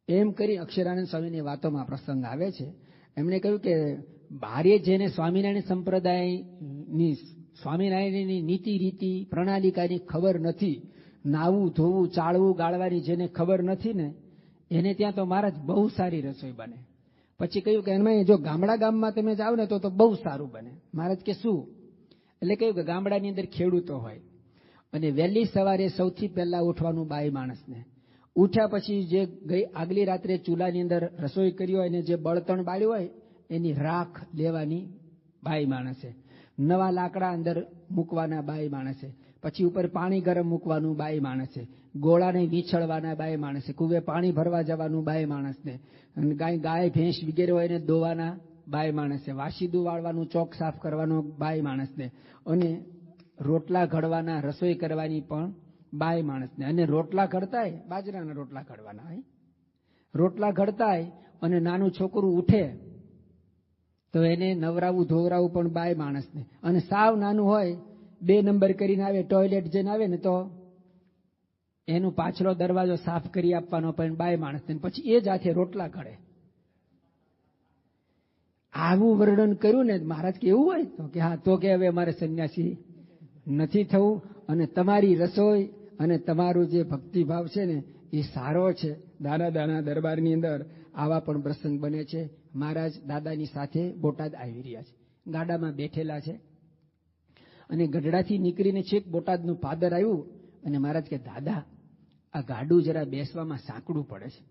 એમ કરી અક્ષરાનંદ સ્વામીની વાતોમાં પ્રસંગ આવે છે. એમણે કહ્યું કે ભારે જેને સ્વામિનારાયણ સંપ્રદાયની સ્વામિનારાયણની નીતિ રીતિ પ્રણાલિકાની ખબર નથી, નાવું ધોવું ચાળવું ગાળવાની જેને ખબર નથી ને એને ત્યાં તો મહારાજ બહુ સારી રસોઈ બને. પછી કહ્યું કે એમાં જો ગામમાં તમે જાઓ ને તો બહુ સારું બને. મહારાજ કે શું? એટલે કહ્યું કે ગામડાની અંદર ખેડૂતો હોય અને વહેલી સવારે સૌથી પહેલા ઉઠવાનું બાઈ માણસને. ઉઠ્યા પછી જે આગલી રાત્રે ચૂલાની અંદર રસોઈ કરી હોય અને જે બળતણ બાળ્યું હોય એની રાખ લેવાની બાઈ માણસે. નવા લાકડા અંદર મૂકવાના બાઈ માણસે. પછી ઉપર પાણી ગરમ મૂકવાનું બાઈ માણસે. ગોળાને વીછળવાના બાઈ માણસે. કુવે પાણી ભરવા જવાનું બાઈ માણસને. ગાય ભેંસ વગેરે હોય એને દોવાના બાઈ માણસે. વાસીદું વાળવાનું, ચોક સાફ કરવાનું બાઈ માણસને. અને રોટલા ઘડવાના, રસોઈ કરવાની પણ બાઈ માણસને. અને રોટલા ઘડતાય બાજરાના રોટલા ઘડવાના હોય. રોટલા ઘડતાય અને નાનું છોકરું ઉઠે તો એને નવરાવું ધોવરાવું પણ બાઈ માણસને. અને સાવ નાનું હોય 2 નંબર કરીને આવે, ટોયલેટ જઈને આવે ને તો એનું પાછલો દરવાજો સાફ કરી આપવાનો પણ બાઈ માણસને. પછી એ જ હાથે રોટલા ઘડે. આવું વર્ણન કર્યું ને મહારાજ કે એવું હોય તો કે હા, તો કે હવે અમારે સંન્યાસી નથી થવું અને તમારી રસોઈ અને તમારું જે ભક્તિભાવ છે ને એ સારો છે. દાદાના દરબારની અંદર આવા પણ પ્રસંગ બને છે. મહારાજ દાદાની સાથે બોટાદ આવી રહ્યા છે, ગાડામાં બેઠેલા છે અને ગઢડાથી નીકળીને છેક બોટાદનું પાદર આવ્યું અને મહારાજ કે દાદા આ ગાડું જરા બેસવામાં સાંકડું પડે છે.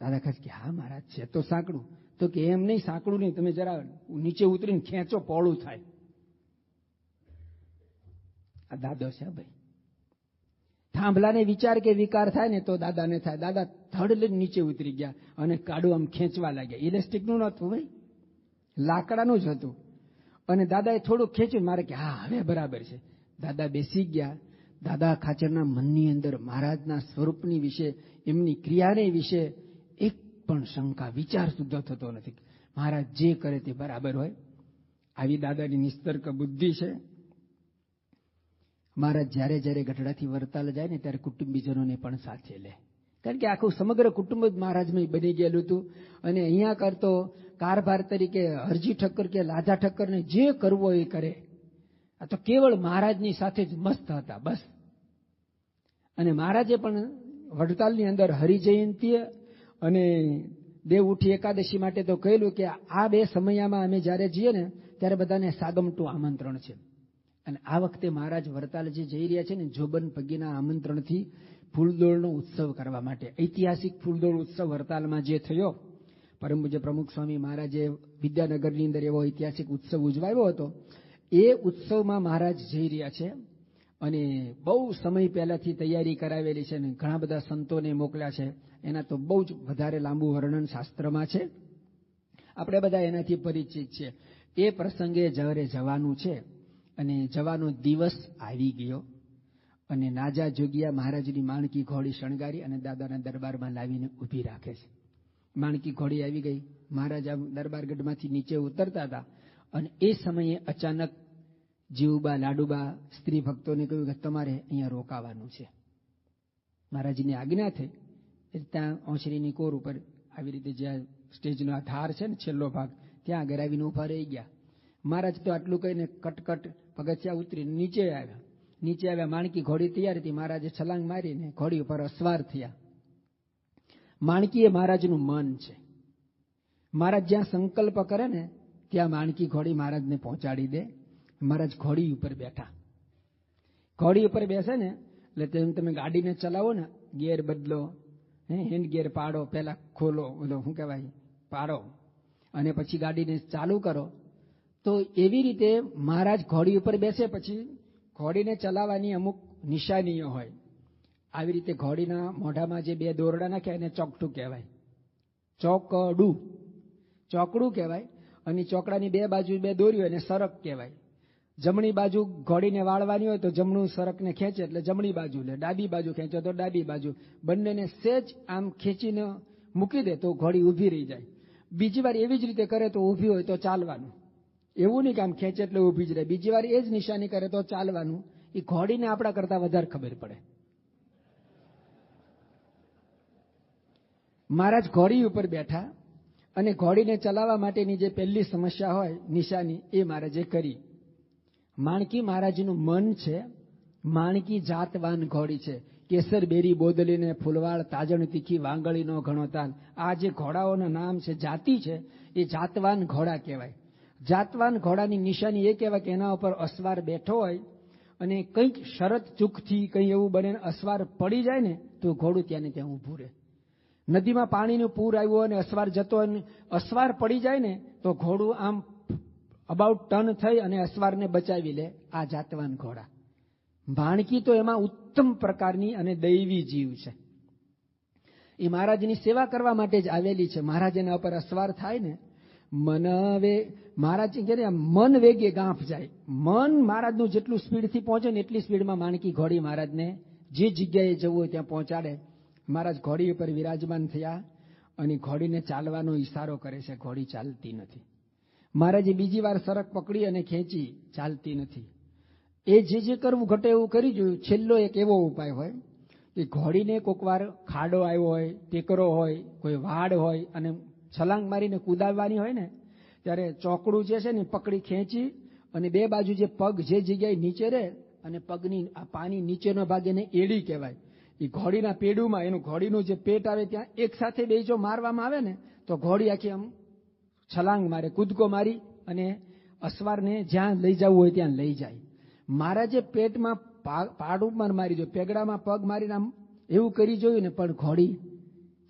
દાદા કહે કે હા મહારાજ છે તો સાંકડું. તો કે એમ નહીં, સાંકડું નહીં, તમે જરા નીચે ઉતરીને ખેંચો, પોળું થાય. આ દાદો છે ભાઈ. થાંભલાને વિચાર કે વિકાર થાય ને તો દાદાને થાય. દાદા ધડ લઈને નીચે ઉતરી ગયા અને ગાડું આમ ખેંચવા લાગ્યા. ઇલેસ્ટિકનું નહોતું ભાઈ, લાકડાનું જ હતું. અને દાદાએ થોડુંક ખેંચ્યું. મારે કે હા હવે બરાબર છે. દાદા બેસી ગયા. દાદા ખાચરના મનની અંદર મહારાજના સ્વરૂપની વિશે, એમની ક્રિયાને વિશે એક પણ શંકા, વિચાર સુદ્ધો થતો નથી. મહારાજ જે કરે તે બરાબર હોય. આવી દાદાની નિસ્તર્ક બુદ્ધિ છે. મહારાજ જ્યારે જ્યારે ગઢડાથી વરતાલ જાય ને ત્યારે કુટુંબીજનોને પણ સાથે લે, કારણ કે આખું સમગ્ર કુટુંબ જ મહારાજમાં બની ગયેલું હતું. અને અહીંયા કરતો કારભાર તરીકે હરજી ઠક્કર કે લાધા ઠક્કરને જે કરવો એ કરે. આ તો કેવળ મહારાજની સાથે જ મસ્ત હતા બસ. અને મહારાજે પણ વડતાલની અંદર હરિજયંતિ અને દેવ ઉઠી એકાદશી માટે તો કહેલું કે આ 2 સમયમાં અમે જ્યારે જઈએ ને ત્યારે બધાને સાગમટું આમંત્રણ છે. અને આ વખતે મહારાજ વરતાલ જે જઈ રહ્યા છે ને જોબન પગીના આમંત્રણથી ફૂલદોળનો ઉત્સવ કરવા માટે. ઐતિહાસિક ફૂલદોળ ઉત્સવ વરતાલમાં જે થયો, પરમ પૂજ્ય પ્રમુખ સ્વામી મહારાજે વિદ્યાનગરની અંદર એવો ઐતિહાસિક ઉત્સવ ઉજવાયો હતો. એ ઉત્સવમાં મહારાજ જઈ રહ્યા છે અને બહુ સમય પહેલાથી તૈયારી કરાવેલી છે અને ઘણા બધા સંતોને મોકલ્યા છે. એના તો બહુ જ વધારે લાંબુ વર્ણન શાસ્ત્રમાં છે, આપણે બધા એનાથી પરિચિત છે. એ પ્રસંગે જ્યારે જવાનું છે અને જવાનો દિવસ આવી ગયો અને નાજા જોગિયા મહારાજની માણકી ઘોડી શણગારી અને દાદાના દરબારમાં લાવીને ઊભી રાખે છે. માણકી ઘોડી આવી ગઈ. મહારાજ દરબારગઢમાંથી નીચે ઉતરતા હતા અને એ સમયે અચાનક જીવુબા લાડુબા સ્ત્રી ભક્તોને કહ્યું કે તમારે અહીંયા રોકાવાનું છે. મહારાજની આજ્ઞા થઈ. ત્યાં ઓસરીની કોર ઉપર આવી રીતે જ્યાં સ્ટેજનો આ ધાર છે ને છેલ્લો ભાગ, ત્યાં આગળ આવીને ઊભા રહી ગયા. મહારાજ તો આટલું કહીને કટકટ પગથિયા ઉતરીને નીચે આવ્યા. નીચે આવ્યા, માણકી ઘોડી તૈયાર હતી. મહારાજે છલાંગ મારીને ઘોડી ઉપર અસવાર થયા. માણકી એ મહારાજનું મન છે. મહારાજ જ્યાં સંકલ્પ કરે ને ત્યાં માણકી ઘોડી મહારાજને પહોંચાડી દે. મહારાજ ઘોડી ઉપર બેઠા. ઘોડી ઉપર બેસે ને એટલે તમે ગાડીને ચલાવો ને, ગેર બદલો, હેન્ડ ગેર પાડો, પહેલા ખોલો, ઓલો શું કહેવાય પાડો, અને પછી ગાડીને ચાલુ કરો. તો એવી રીતે મહારાજ ઘોડી ઉપર બેસે પછી ઘોડીને ચલાવવાની અમુક નિશાનીઓ હોય. આવી રીતે ઘોડીના મોઢામાં જે બે દોરડા નાખ્યા એને ચોકટું કહેવાય. ચોકડું કહેવાય. અને ચોકડાની બે બાજુ બે દોર્યું એને સરક કહેવાય. જમણી બાજુ ઘોડીને વાળવાની હોય તો જમણું સરકને ખેંચે એટલે જમણી બાજુ લે, ડાબી બાજુ ખેંચો તો ડાબી બાજુ. બંનેને સેજ આમ ખેંચીને મૂકી દે તો ઘોડી ઊભી રહી જાય. બીજી વાર એવી જ રીતે કરે તો ઊભી હોય તો ચાલવાનું. એવું નહીં કે આમ ખેંચે એટલે ઊભી જ રહે. બીજી વાર એ જ નિશાની કરે તો ચાલવાનું. એ ઘોડીને આપણા કરતા વધારે ખબર પડે. મહારાજ ઘોડી ઉપર બેઠા અને ઘોડીને ચલાવવા માટેની જે પહેલી સમસ્યા હોય નિશાની એ મહારાજે કરી. માણકી મહારાજનું મન છે. માણકી જાતવાન ઘોડી છે. કેસર બેરી બોદલીને ફૂલવાળ તાજણ તીખી વાંગળીનો ઘણો તાલ. આ જે ઘોડાઓના નામ છે, જાતિ છે, એ જાતવાન ઘોડા કહેવાય. જાતવાન ઘોડાની નિશાની એ કહેવાય કે એના ઉપર અસવાર બેઠો હોય અને કંઈક શરત ચૂકથી કંઈ એવું બને અસવાર પડી જાય ને તો ઘોડું ત્યાં ને ત્યાં ઊભું રહે. નદીમાં પાણીનું પૂર આવ્યું અને અસવાર જતો અને અસવાર પડી જાય ને તો ઘોડું આમ અબાઉટ ટર્ન થઈ અને અસવારને બચાવી લે. આ જાતવાન ઘોડા. માણકી તો એમાં ઉત્તમ પ્રકારની અને દૈવી જીવ છે. એ મહારાજની સેવા કરવા માટે જ આવેલી છે. મહારાજ એના ઉપર અસવાર થાય ને મહારાજ કહે મન વેગે ગાંફ જાય. મન મહારાજનું જેટલું સ્પીડથી પહોંચે ને એટલી સ્પીડમાં માણકી ઘોડી મહારાજને જે જગ્યાએ જવું હોય ત્યાં પહોંચાડે. મહારાજ ઘોડી ઉપર વિરાજમાન થયા અને ઘોડીને ચાલવાનો ઈશારો કરે છે. ઘોડી ચાલતી નથી. મહારાજે બીજી વાર સરક પકડી અને ખેંચી, ચાલતી નથી. એ જે કરવું ઘટે એવું કરી જોયું. છેલ્લો એક એવો ઉપાય હોય કે ઘોડીને કોઈક વાર ખાડો આવ્યો હોય, ટેકરો હોય, કોઈ વાડ હોય અને છલાંગ મારીને કૂદાવવાની હોય ને ત્યારે ચોકડું જે છે ને પકડી ખેંચી અને બે બાજુ જે પગ જે જગ્યાએ નીચે રહે અને પગની આ પાની નીચેનો ભાગ એને એડી કહેવાય. એ ઘોડીના પેડુમાં એનું ઘોડીનું જે પેટ આવે ત્યાં એક સાથે બે જો મારવામાં આવે ને તો ઘોડી આખી આમ છલાંગ મારે, કૂદકો મારી અને અસવારને જ્યાં લઈ જવું હોય ત્યાં લઈ જાય. મહારાજે પેટમાં પાડું મારી જોયું, પેગડામાં પગ મારીને આમ એવું કરી જોયું ને પણ ઘોડી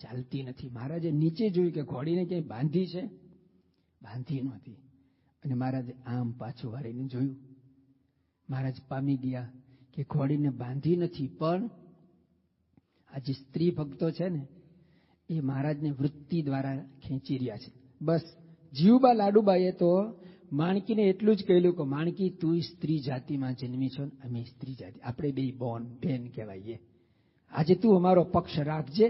ચાલતી નથી. મહારાજે નીચે જોયું કે ઘોડીને ક્યાંય બાંધી છે, બાંધી નહોતી. અને મહારાજે આમ પાછું વાળીને જોયું. મહારાજ પામી ગયા કે ઘોડીને બાંધી નથી, પણ આ જે સ્ત્રી ભક્તો છે ને એ મહારાજને વૃત્તિ દ્વારા ખેંચી રહ્યા છે. બસ જીવુબા લાડુબાએ તો માણકીને એટલું જ કહેલું કે માણકી તું સ્ત્રી જાતિમાં જન્મી છો, અમે સ્ત્રી જાતિ, આપણે બે બેન કહેવાઈએ. આજે તું અમારો પક્ષ રાખજે.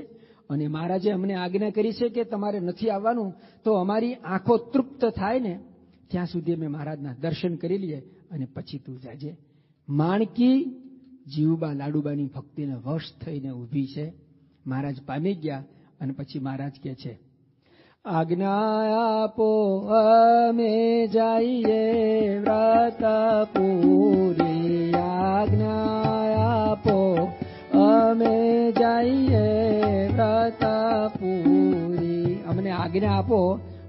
અને મહારાજે અમને આજ્ઞા કરી છે કે તમારે નથી આવવાનું, તો અમારી આંખો તૃપ્ત થાય ને ત્યાં સુધી અમે મહારાજના દર્શન કરી લઈએ અને પછી તું જાજે. માણકી જીવુબા લાડુબાની ભક્તિને વશ થઈને ઊભી છે. મહારાજ પામી ગયા અને પછી મહારાજ કહે છે, આજ્ઞા આપો અમે જઈએ વ્રત પૂરી. આજ્ઞા આપો અમે જઈએ વ્રત પૂરી. અમને આજ્ઞા આપો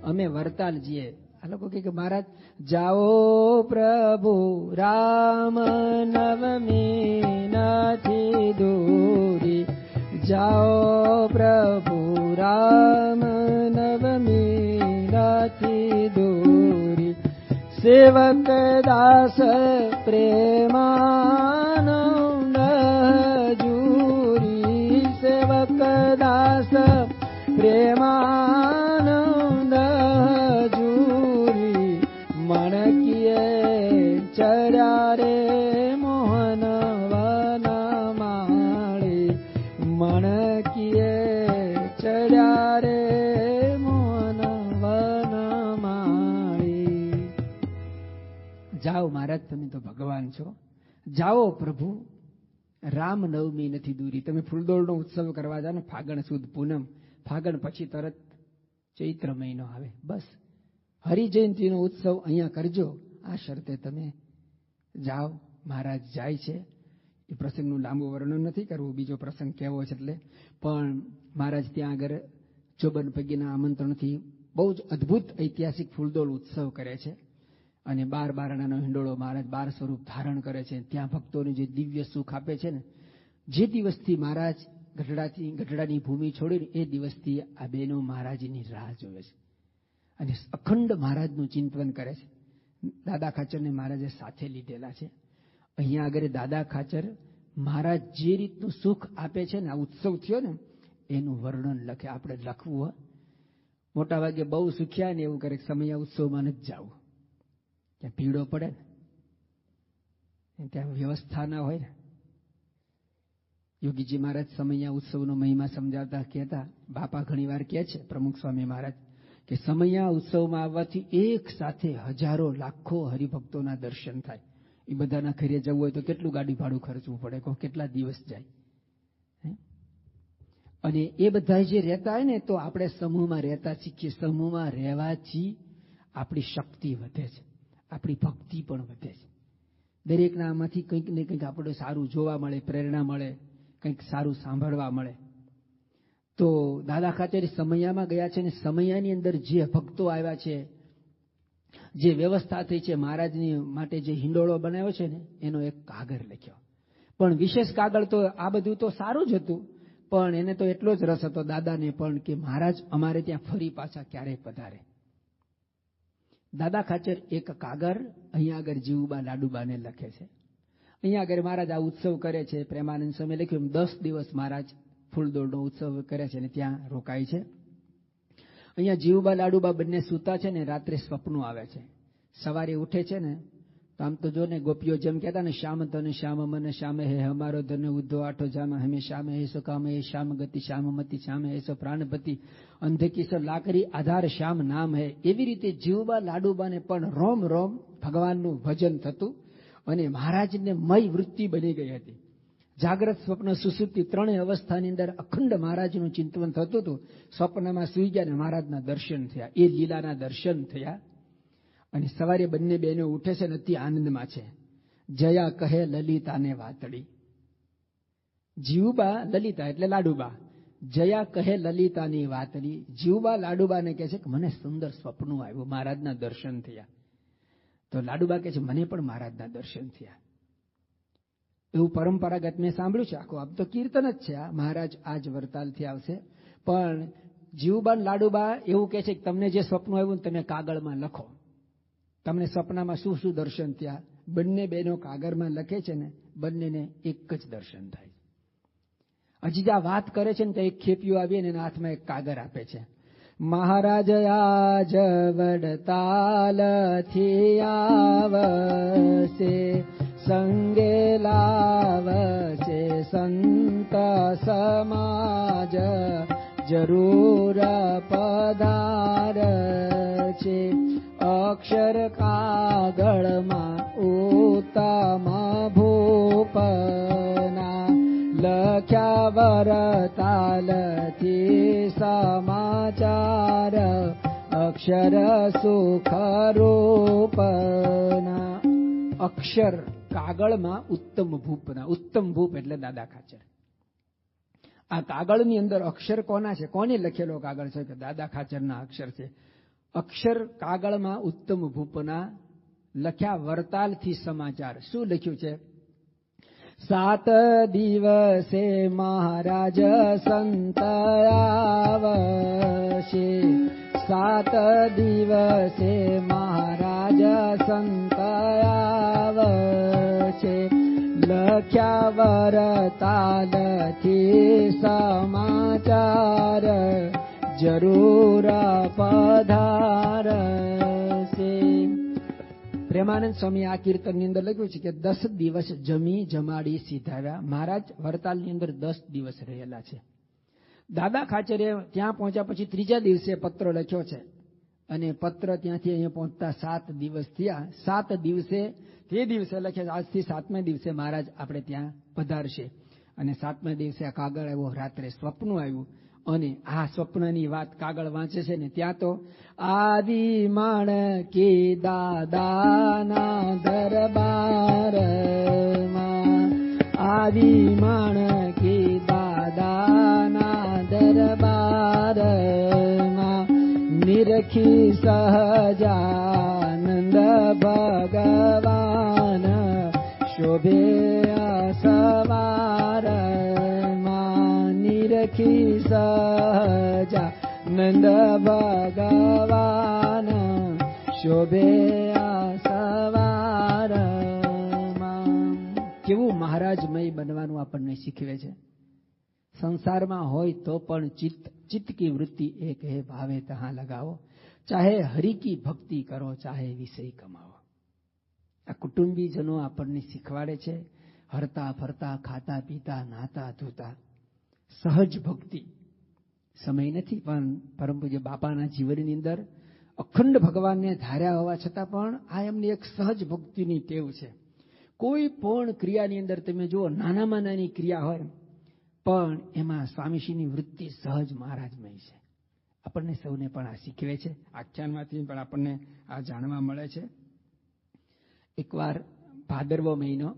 અમે વરતાલ જઈએ. આ લોકો કહે કે મહારાજ જાઓ પ્રભુ રામ નવમી નથી દૂરી. જાઓ પ્રભુ રામ નવમી નથી દૂરી. સેવક દાસ પ્રેમાનંદ જૂરી. સેવક દાસ પ્રેમાનંદ જૂરી. મણકીએ ચર્યા તમે તો ભગવાન છો. જાઓ પ્રભુ, રામનવમી નથી દૂરી. તમે ફૂલદોળનો ઉત્સવ કરવા જાઓ ને ફાગણ સુદ પૂનમ, ફાગણ પછી તરત ચૈત્ર મહિનો આવે. બસ હરિજયંતિનો ઉત્સવ અહીંયા કરજો, આ શરતે તમે જાઓ. મહારાજ જાય છે. એ પ્રસંગનું લાંબુ વર્ણન નથી કરવું, બીજો પ્રસંગ કહેવો છે એટલે. પણ મહારાજ ત્યાં આગળ ચોબન પૈકીના આમંત્રણથી બહુ જ અદ્ભુત ઐતિહાસિક ફૂલદોળ ઉત્સવ કરે છે. અને 12 બારણાનો હિંડોળો મહારાજ 12 સ્વરૂપ ધારણ કરે છે. ત્યાં ભક્તોને જે દિવ્ય સુખ આપે છે ને, જે દિવસથી મહારાજ ગઢડાની ભૂમિ છોડીને એ દિવસથી આ બહેનો મહારાજની રાહ જોવે છે અને અખંડ મહારાજનું ચિંતન કરે છે. દાદા ખાચરને મહારાજે સાથે લીધેલા છે. અહીંયા આગળ દાદા ખાચર મહારાજ જે રીતનું સુખ આપે છે ને, આ ઉત્સવ થયો ને એનું વર્ણન લખે. આપણે લખવું હોય, મોટા ભાગે બહુ સુખ્યા ને એવું કરે, સમય ઉત્સવમાં નથી જવું, ત્યાં ભીડો પડે ને, ત્યાં વ્યવસ્થા ના હોય ને. યોગીજી મહારાજ સમૈયા ઉત્સવનો મહિમા સમજાવતા કહેતા, બાપા ઘણી વાર કહે છે, પ્રમુખ સ્વામી મહારાજ, કે સમૈયા ઉત્સવમાં આવવાથી એક સાથે હજારો લાખો હરિભક્તોના દર્શન થાય. એ બધાના ઘરે જવું હોય તો કેટલું ગાડી ભાડું ખર્ચવું પડે, કેટલા દિવસ જાય. અને એ બધા જે રહેતા હોય ને, તો આપણે સમૂહમાં રહેતા શીખીએ. સમૂહમાં રહેવાથી આપણી શક્તિ વધે છે, આપણી ભક્તિ પણ વધે છે. દરેકના આમાંથી કંઈક ને કંઈક આપણે સારું જોવા મળે, પ્રેરણા મળે, કંઈક સારું સાંભળવા મળે. તો દાદા ખાચર સમૈયામાં ગયા છે ને, સમૈયાની અંદર જે ભક્તો આવ્યા છે, જે વ્યવસ્થા થઈ છે, મહારાજની માટે જે હિંડોળો બનાવ્યો છે ને, એનો એક કાગળ લખ્યો. પણ વિશેષ કાગળ તો આ બધું તો સારું જ હતું, પણ એને તો એટલો જ રસ હતો દાદાને પણ કે મહારાજ અમારે ત્યાં ફરી પાછા ક્યારે પધારે. દાદા ખાચર એક કાગળ અહીંયા આગળ જીવુબા લાડુબાને લખે છે. અહીંયા આગળ મહારાજ આ ઉત્સવ કરે છે. પ્રેમાનંદ સ્વામી લખ્યું 10 દિવસ મહારાજ ફૂલદોળનો ઉત્સવ કરે છે અને ત્યાં રોકાય છે. અહીંયા જીવુબા લાડુબા બંને સૂતા છે ને, રાત્રે સ્વપ્નો આવે છે. સવારે ઉઠે છે ને, તો આમ તો જો ને ગોપીઓ જેમ કહેતા ને, શ્યામ તને શ્યામ મન શ્યામ હે હમારો ધન ઉદ્ધો આઠો જામ હમે શ્યામ હે સો કામ હે શ્યામ ગતિ શ્યામ મતિ શ્યામ હે સો પ્રાણપતિ અંધે કિશોર લાકરી આધાર શ્યામ નામ હે. એવી રીતે જીવુબા લાડુબાને પણ રોમ રોમ ભગવાનનું ભજન થતું અને મહારાજને મય વૃત્તિ બની ગઈ હતી. જાગ્રત સ્વપ્ન સુસુપ્તિ ત્રણેય અવસ્થાની અંદર અખંડ મહારાજનું ચિંતન થતું હતું. સ્વપ્નમાં સુઈ ગયા ને મહારાજના દર્શન થયા, એ લીલાના દર્શન થયા. અને સવારે બંને બહેનો ઉઠે છે ને, અતિ આનંદમાં છે. જયા કહે લલિતાને વાતડી. જીવુબા લલિતા એટલે લાડુબા, જયા કહે લલિતાની વાતડી. જીવુબા લાડુબાને કહે છે કે મને સુંદર સ્વપ્ન આવ્યું, મહારાજના દર્શન થયા. તો લાડુબા કહે છે મને પણ મહારાજના દર્શન થયા. એવું પરંપરાગત મેં સાંભળ્યું છે. આખું આપ તો કીર્તન જ છે આ. મહારાજ આજ વરતાલથી આવશે. પણ જીવુબા લાડુબા એવું કહે છે કે તમને જે સ્વપ્ન આવ્યું તમે કાગળમાં લખો, તમને સ્વપ્નમાં શું શું દર્શન થયા. બંને બહેનો કાગળમાં લખે છે ને, બંનેને એક જ દર્શન થાય. હજી આ વાત કરે છે ને, તો એક ખેપિયો આવી ને એના હાથમાં એક કાગળ આપે છે. મહારાજ આજ વડતાલથી આવશે, સંગે લાવશે સંત સમાજ, જરૂર પધાર છે. અક્ષર કાગળમાં ઉત્તમ ભૂપના, લખ્યા વરતાલથી સમાચાર, અક્ષર સુખ રૂપના. અક્ષર કાગળમાં ઉત્તમ ભૂપના. ઉત્તમ ભૂપ એટલે દાદા ખાચર. આ કાગળની અંદર અક્ષર કોના છે? કોને લખેલો કાગળ છે? કે દાદા ખાચરના અક્ષર છે. અક્ષર કાગળમાં ઉત્તમ ભૂપના, લખ્યા વરતાલથી સમાચાર. શું લખ્યું છે? 7 દિવસે મહારાજ સંત આવશે, 7 દિવસે મહારાજ સંત આવશે, લખ્યા વરતાલથી સમાચાર, જરૂર પધારશે. પ્રેમાનંદ સ્વામી આ કીર્તનની અંદર લખ્યું છે કે 10 દિવસ જમી જમાડી સીધાવ્યા. મહારાજ વરતાલની અંદર 10 દિવસ રહેલા છે. દાદા ખાચરે ત્યાં પહોંચ્યા પછી ત્રીજા દિવસે પત્ર લખ્યો છે. અને પત્ર ત્યાંથી અહીંયા પહોંચતા 7 દિવસ થયા. 7 દિવસે તે દિવસે લખે આજથી 7મા દિવસે મહારાજ આપણે ત્યાં પધારશે. અને 7મા દિવસે આ કાગળ આવ્યો, રાત્રે સ્વપ્ન આવ્યું. અને આ સ્વપ્નની વાત કાગળ વાંચે છે ને ત્યાં તો આદિ માણકી દાદાના દરબારમાં, આદિ માણકી દાદાના દરબારમાં નિરખી સહજાનંદ ભગવાન શોભે સવારમાં, નિરખી સહજાનંદ ભગવાન શોભે સવારમાં. કેવું મહારાજમય બનવાનું આપણને શીખવે છે. સંસારમાં હોય તો પણ ચિત્ત કી વૃત્તિ એક હે ભાવે તહાં લગાવો. ચાહે હરિ કી ભક્તિ કરો, ચાહે વિષય કમાવો. આ કુટુંબીજનો આપણને શીખવાડે છે. હરતા ફરતા, ખાતા પીતા, નાતા ધોતા, સહજ ભક્તિ. સમય નથી પણ પરમ પૂજ્ય બાપાના જીવનની અંદર અખંડ ભગવાનને ધાર્યા હોવા છતાં પણ આ એમની એક સહજ ભક્તિની ટેવ છે. કોઈ પણ ક્રિયાની અંદર તમે જુઓ, નાનામાં નાની ક્રિયા હોય પણ એમાં સ્વામીશ્રીની વૃત્તિ સહજ મહારાજમય છે. આપણને સૌને પણ આ શીખવે છે. આખ્યાનમાંથી પણ આપણને આ જાણવા મળે છે. એકવાર ભાદરવો મહિનો,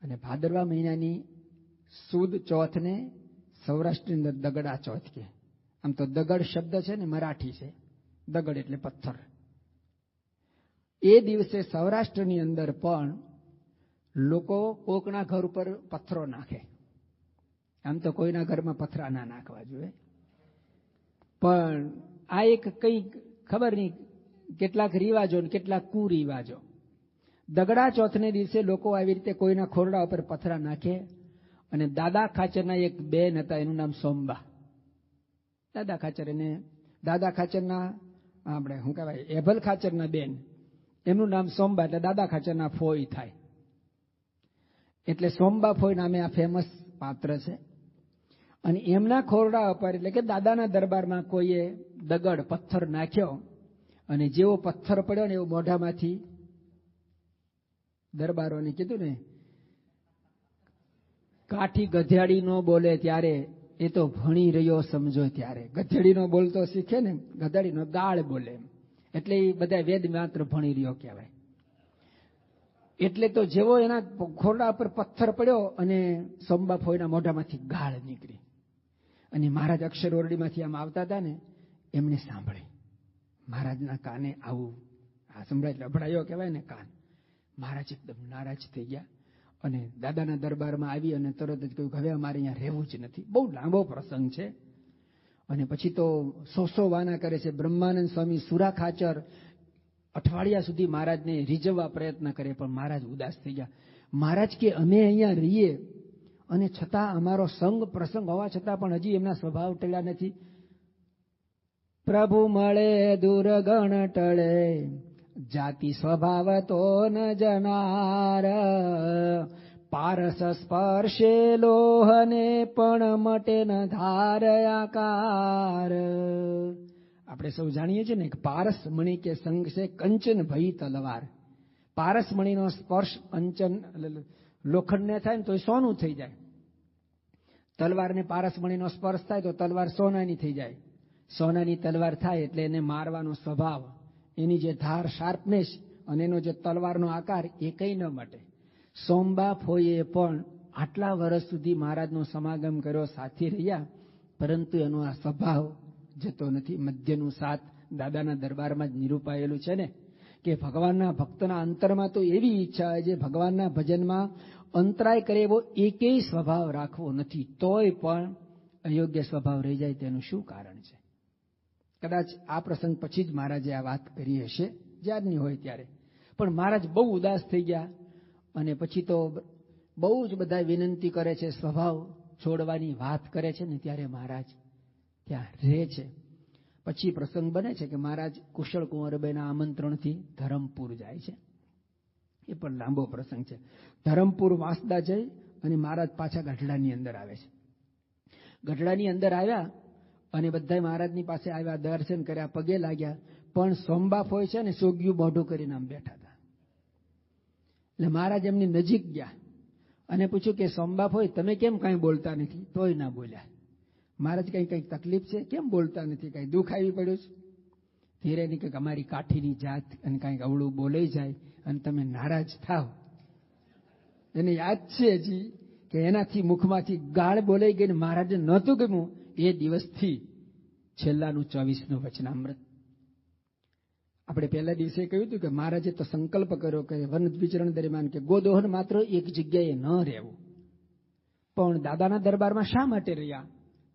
અને ભાદરવા મહિનાની સુદ ચોથને સૌરાષ્ટ્રની અંદર દગડા ચોથ કે. આમ તો દગડ શબ્દ છે ને મરાઠી છે, દગડ એટલે પથ્થર. એ દિવસે સૌરાષ્ટ્રની અંદર પણ લોકો કોકના ઘર ઉપર પથ્થરો નાખે. આમ તો કોઈના ઘરમાં પથરા ના નાખવા જોઈએ, પણ આ એક કંઈક ખબર નહીં કેટલાક રિવાજો ને કેટલાક કુરિવાજો. દગડા ચોથને દિવસે લોકો આવી રીતે કોઈના ખોરડા ઉપર પથરા નાખે. અને દાદા ખાચરના એક બેન હતા, એનું નામ સોમબા. દાદા ખાચર એને દાદા ખાચરના આપણે શું કહેવાય એભલ ખાચરના બેન, એમનું નામ સોમબા એટલે દાદા ખાચરના ફોઈ થાય. એટલે સોમબા ફોઈ નામે આ ફેમસ પાત્ર છે. અને એમના ખોરડા ઉપર એટલે કે દાદાના દરબારમાં કોઈએ દગડ પથ્થર નાખ્યો, અને જેવો પથ્થર પડ્યો ને એવું મોઢામાંથી દરબારોને કીધું ને, કાઠી ગધેડી નો બોલે ત્યારે એ તો ભણી રહ્યો સમજો ત્યારે. ગધેડી નો બોલતો શીખે ને, ગધેડી નો ગાળ બોલે, એટલે એ બધા વેદ માત્ર ભણી રહ્યો કહેવાય. એટલે તો જેવો એના ખોરડા ઉપર પથ્થર પડ્યો અને સોમબા ફોઈના મોઢામાંથી ગાળ નીકળી. અને મહારાજ અક્ષર ઓરડીમાંથી આમ આવતા હતા ને, એમને સાંભળી. મહારાજના કાને આવું આ સંભળાય એટલે અભડાયો કહેવાય ને કાન. મહારાજ એકદમ નારાજ થઈ ગયા અને દાદાના દરબારમાં આવી અને તરત જ કહ્યું હવે અમારે અહીંયા રહેવું જ નથી. બહુ લાંબો પ્રસંગ છે. અને પછી તો સો વાના કરે છે. બ્રહ્માનંદ સ્વામી સુરા ખાચર અઠવાડિયા સુધી મહારાજને રીઝવવા પ્રયત્ન કરે, પણ મહારાજ ઉદાસ થઈ ગયા. મહારાજ કે અમે અહીંયા રહીએ અને છતાં અમારો સંગ પ્રસંગ હોવા છતાં પણ હજી એમના સ્વભાવ ટળ્યા નથી. પ્રભુ મળે દુર્ગણ ટળે, જાતિ સ્વભાવ તો ન જનાર. પારસ સ્પર્શે લોહને પણ મટે ન ધાર આકાર. આપણે સૌ જાણીએ છીએ ને કે પારસ મણી કે સંગ છે કંચન ભઈ તલવાર. પારસ મણીનો સ્પર્શ કંચન લોખંડને થાય ને તો સોનું થઈ જાય. તલવારને પારસ મણીનો સ્પર્શ થાય તો તલવાર સોનાની થઈ જાય. સોનાની તલવાર થાય એટલે એને મારવાનો સ્વભાવ, એની જે ધાર શાર્પનેસ અને એનો જે તલવારનો આકાર એ કંઈ ન મટે. સોમબા ફોઈએ પણ આટલા વર્ષ સુધી મહારાજનો સમાગમ કર્યો, સાથી રહ્યા, પરંતુ એનો આ સ્વભાવ જતો નથી. મધ્યનું સાત દાદાના દરબારમાં જ નિરૂપાયેલું છે ને કે ભગવાનના ભક્તના અંતરમાં તો એવી ઈચ્છા હોય જે ભગવાનના ભજનમાં અંતરાય કરે એવો એકેય સ્વભાવ રાખવો નથી. તોય પણ અયોગ્ય સ્વભાવ રહી જાય તેનું શું કારણ છે? કદાચ આ પ્રસંગ પછી જ મહારાજે આ વાત કરી હશે, જ્યારની હોય ત્યારે. પણ મહારાજ બહુ ઉદાસ થઈ ગયા અને પછી તો બહુ જ બધા વિનંતી કરે છે, સ્વભાવ છોડવાની વાત કરે છે ને ત્યારે મહારાજ ત્યાં રહે છે. પછી પ્રસંગ બને છે કે મહારાજ કુશળ કુંવરબાઈના આમંત્રણથી ધરમપુર જાય છે. એ પણ લાંબો પ્રસંગ છે. ધરમપુર વાંસદા જઈ અને મહારાજ પાછા ગઢડાની અંદર આવે છે. ગઢડાની અંદર આવ્યા અને બધા મહારાજની પાસે આવ્યા, દર્શન કર્યા, પગે લાગ્યા, પણ સોમબાપ હોય છે ને સોગ્યું મોઢું કરીને આમ બેઠા હતા. એટલે મહારાજ એમની નજીક ગયા અને પૂછ્યું કે સોમબાપ હોય તમે કેમ કાંઈ બોલતા નથી? તોય ના બોલ્યા. મહારાજ કંઈક તકલીફ છે, કેમ બોલતા નથી? કંઈ દુઃખ આવી પડ્યું છે? ધીરે ની કંઈક અમારી કાઠીની જાત અને કાંઈક અવળું બોલાઈ જાય અને તમે નારાજ થાવ. એને યાદ છે હજી કે એનાથી મુખમાંથી ગાળ બોલાઈ ગઈ ને મહારાજને નહોતું ગમ્યું. એ દિવસથી છેલ્લાનું 24નું વચનામૃત. આપણે પહેલા દિવસે કહ્યું હતું કે મહારાજે તો સંકલ્પ કર્યો કે વન વિચરણ દરમિયાન કે ગોદોહન માત્ર એક જગ્યાએ ન રહેવું. પણ દાદાના દરબારમાં શા માટે રહ્યા?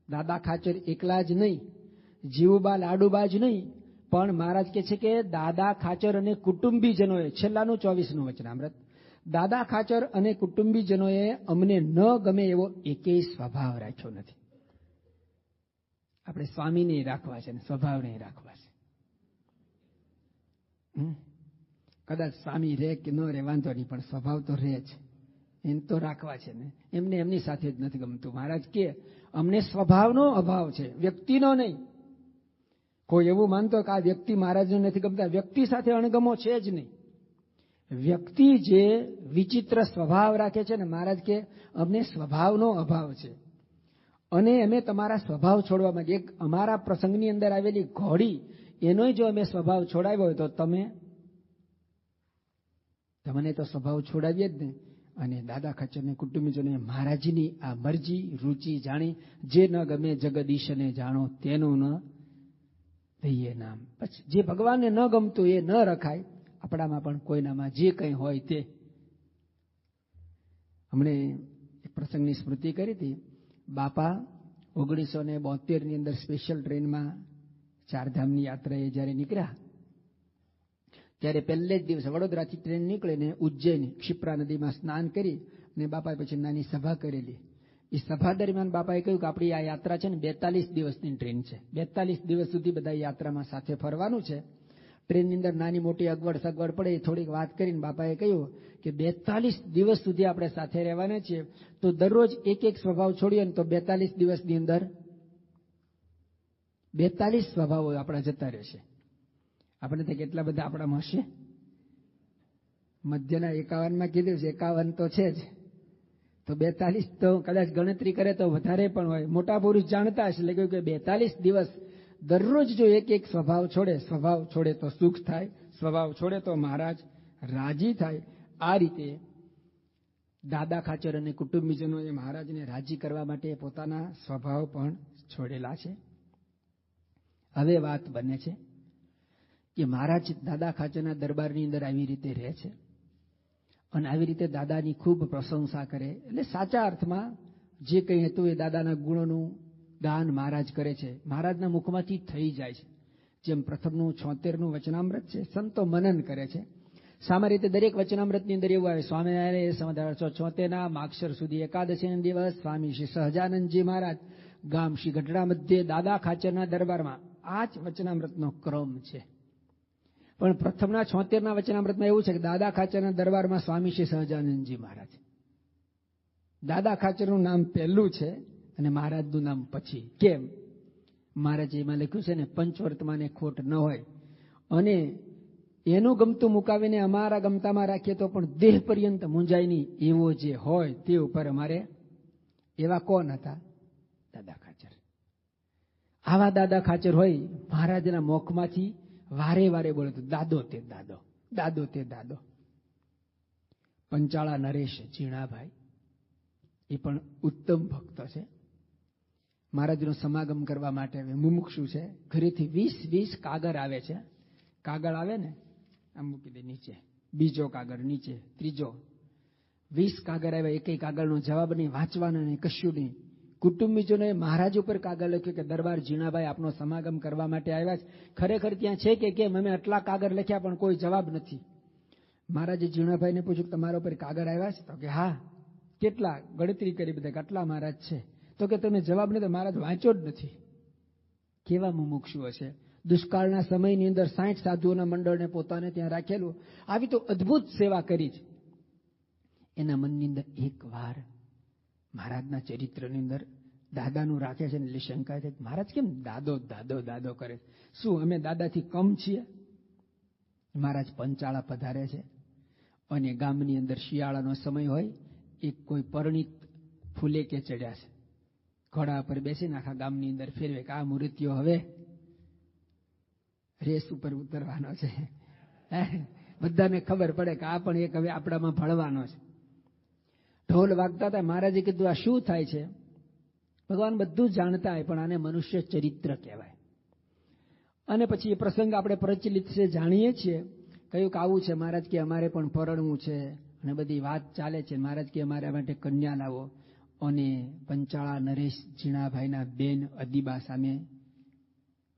દાદા ખાચર એકલા જ નહીં, જીવુબા લાડુબા જ નહીં, પણ મહારાજ કહે છે કે દાદા ખાચર અને કુટુંબીજનોએ, છેલ્લાનું 24નું વચનામૃત, દાદા ખાચર અને કુટુંબીજનોએ અમને ન ગમે એવો એકેય સ્વભાવ રાખ્યો નથી. આપણે સ્વામીને રાખવા છે ને સ્વભાવને રાખવા છે. કદાચ સ્વામી રહે કે ન રહે વાંધો નહીં, પણ સ્વભાવ તો રહે છે, એને તો રાખવા છે ને. એમને એમની સાથે જ નથી ગમતું. મહારાજ કે અમને સ્વભાવનો અભાવ છે, વ્યક્તિનો નહીં. કોઈ એવું માનતો કે આ વ્યક્તિ મહારાજને નથી ગમતા, વ્યક્તિ સાથે અણગમો છે જ નહીં. વ્યક્તિ જે વિચિત્ર સ્વભાવ રાખે છે ને, મહારાજ કે અમને સ્વભાવનો અભાવ છે અને અમે તમારા સ્વભાવ છોડવા માંગીએ. એક અમારા પ્રસંગની અંદર આવેલી ઘોડી, એનો જો અમે સ્વભાવ છોડાવ્યો હોય તો તમને તો સ્વભાવ છોડાવીએ જ નહીં. અને દાદા ખાચરને કુટુંબીજોને મહારાજની આ મરજી રૂચિ જાણી, જે ન ગમે જગદીશને જાણો તેનું ન દઈએ નામ. પછી જે ભગવાનને ન ગમતું એ ન રખાય. આપણામાં પણ કોઈનામાં જે કંઈ હોય તે. હમણે એક પ્રસંગની સ્મૃતિ કરી હતી. બાપા 1972ની અંદર સ્પેશિયલ ટ્રેનમાં ચારધામની યાત્રાએ જ્યારે નીકળ્યા, ત્યારે પહેલે જ દિવસે વડોદરાથી ટ્રેન નીકળીને ઉજ્જૈન ક્ષિપ્રા નદીમાં સ્નાન કરી અને બાપાએ પછી નાની સભા કરેલી. એ સભા દરમિયાન બાપાએ કહ્યું કે આપણી આ યાત્રા છે ને 42 દિવસની ટ્રેન છે. 42 દિવસ સુધી બધા યાત્રામાં સાથે ફરવાનું છે. ટ્રેનની અંદર નાની મોટી અગવડ સગવડ પડે એ થોડીક વાત કરીને બાપાએ કહ્યું કે 42 દિવસ સુધી આપણે સાથે રહેવાના છીએ, તો દરરોજ એક એક સ્વભાવ છોડીએ ને તો 42 દિવસની અંદર 42 સ્વભાવો આપણા જતા રહેશે. આપણે તો કેટલા બધા આપણામાં હશે? મધ્યના 51માં કીધું છે, 51 તો છે જ, તો 42 તો કદાચ ગણતરી કરે તો વધારે પણ હોય. મોટા પુરુષ જાણતા હશે. એટલે કહ્યું કે 42 દિવસ દરરોજ જો એક એક સ્વભાવ છોડે તો સુખ થાય, સ્વભાવ છોડે તો મહારાજ રાજી થાય. આ રીતે દાદા ખાચર અને કુટુંબીજનોએ મહારાજને રાજી કરવા માટે પોતાના સ્વભાવ પણ છોડેલા છે. હવે વાત બને છે કે મહારાજ દાદા ખાચરના દરબારની અંદર આવી રીતે રહે છે અને આવી રીતે દાદાની ખૂબ પ્રશંસા કરે. એટલે સાચા અર્થમાં જે કંઈ હતું એ દાદાના ગુણોનું ગાન મહારાજ કરે છે. મહારાજના મુખમાંથી થઈ જાય છે. જેમ પ્રથમનું 76નું વચનામૃત છે, સંતો મનન કરે છે. સામાન્ય રીતે દરેક વચનામૃતની અંદર એવું આવે, સ્વામિનારાયણ સંવત 1876ના માગશર સુધી એકાદશીના દિવસ સ્વામી શ્રી સહજાનંદજી મહારાજ ગામ શ્રી ગઢડા મધ્યે દાદા ખાચરના દરબારમાં. આ જ વચનામૃતનો ક્રમ છે. પણ પ્રથમના 76ના વચનામૃતમાં એવું છે કે દાદા ખાચરના દરબારમાં સ્વામી શ્રી સહજાનંદજી મહારાજ. દાદા ખાચરનું નામ પહેલું છે અને મહારાજનું નામ પછી. કેમ? મહારાજે એમાં લખ્યું છે ને, પંચવર્તમાને ખોટ ન હોય અને એનું ગમતું મુકાવીને અમારા ગમતામાં રાખીએ તો પણ દેહ પર્યંત મૂંઝાય નહીં એવો જે હોય તે ઉપર અમારે. એવા કોણ હતા? દાદા ખાચર. આવા દાદા ખાચર હોય, મહારાજના મુખમાંથી વારે વારે બોલે તો દાદો તે દાદો, દાદો તે દાદો. પંચાળા નરેશ ઝીણાભાઈ એ પણ ઉત્તમ ભક્ત છે. મહારાજનો સમાગમ કરવા માટે હવે મુમુક્ષુ છે. ઘરેથી 20 કાગળ આવે છે. કાગળ આવે ને આમ મૂકી દે નીચે, બીજો કાગળ નીચે, ત્રીજો, 20 કાગળ આવ્યા. એક કાગળનો જવાબ નહીં, વાંચવાનો નહીં, કશું નહીં. કુટુંબીજોને મહારાજ ઉપર કાગળ લખ્યું કે દરબાર ઝીણાભાઈ આપનો સમાગમ કરવા માટે આવ્યા છે. ખરેખર ત્યાં છે કે કેમ? અમે આટલા કાગળ લખ્યા પણ કોઈ જવાબ નથી. મહારાજે ઝીણાભાઈને પૂછ્યું તમારા ઉપર કાગળ આવ્યા છે? તો કે હા. કેટલા? ગણતરી કરી બધા કેટલા મહારાજ છે? તો કે તમે જવાબ નથી. મહારાજ વાંચ્યો જ નથી. કેવા મુમુક્ષુ હશે? દુષ્કાળના સમયની અંદર 60 સાધુઓના મંડળને પોતાને ત્યાં રાખેલું. આવી તો અદ્ભુત સેવા કરી છે. એના મનની અંદર એક વાર મહારાજના ચરિત્રની અંદર દાદાનું રાખે છે ને એટલે શંકા થાય, મહારાજ કેમ દાદો દાદો દાદો કરે? શું અમે દાદાથી કમ છીએ? મહારાજ પંચાળા પધારે છે અને ગામની અંદર શિયાળાનો સમય હોય, એક કોઈ પરણિત ફૂલે કે ચડ્યા છે, ઘોડા પર બેસીને આખા ગામની અંદર ફેરવે કે આ મૂર્તિઓ હવે રેસ ઉપર ઉતરવાનો છે. બધાને ખબર પડે કે આ પણ એક હવે આપણામાં ભળવાનો છે. ઢોલ વાગતા હતા. મહારાજે કીધું આ શું થાય છે? ભગવાન બધું જાણતા હોય, પણ આને મનુષ્ય ચરિત્ર કહેવાય. અને પછી એ પ્રસંગ આપણે પ્રચલિત છે, જાણીએ છીએ. કહ્યું કે આવું છે. મહારાજ કે અમારે પણ પરણવું છે અને બધી વાત ચાલે છે. મહારાજ કે અમારા માટે કન્યા લાવો. અને પંચાળા નરેશ ઝીણાભાઈના બેન અદીબા સામે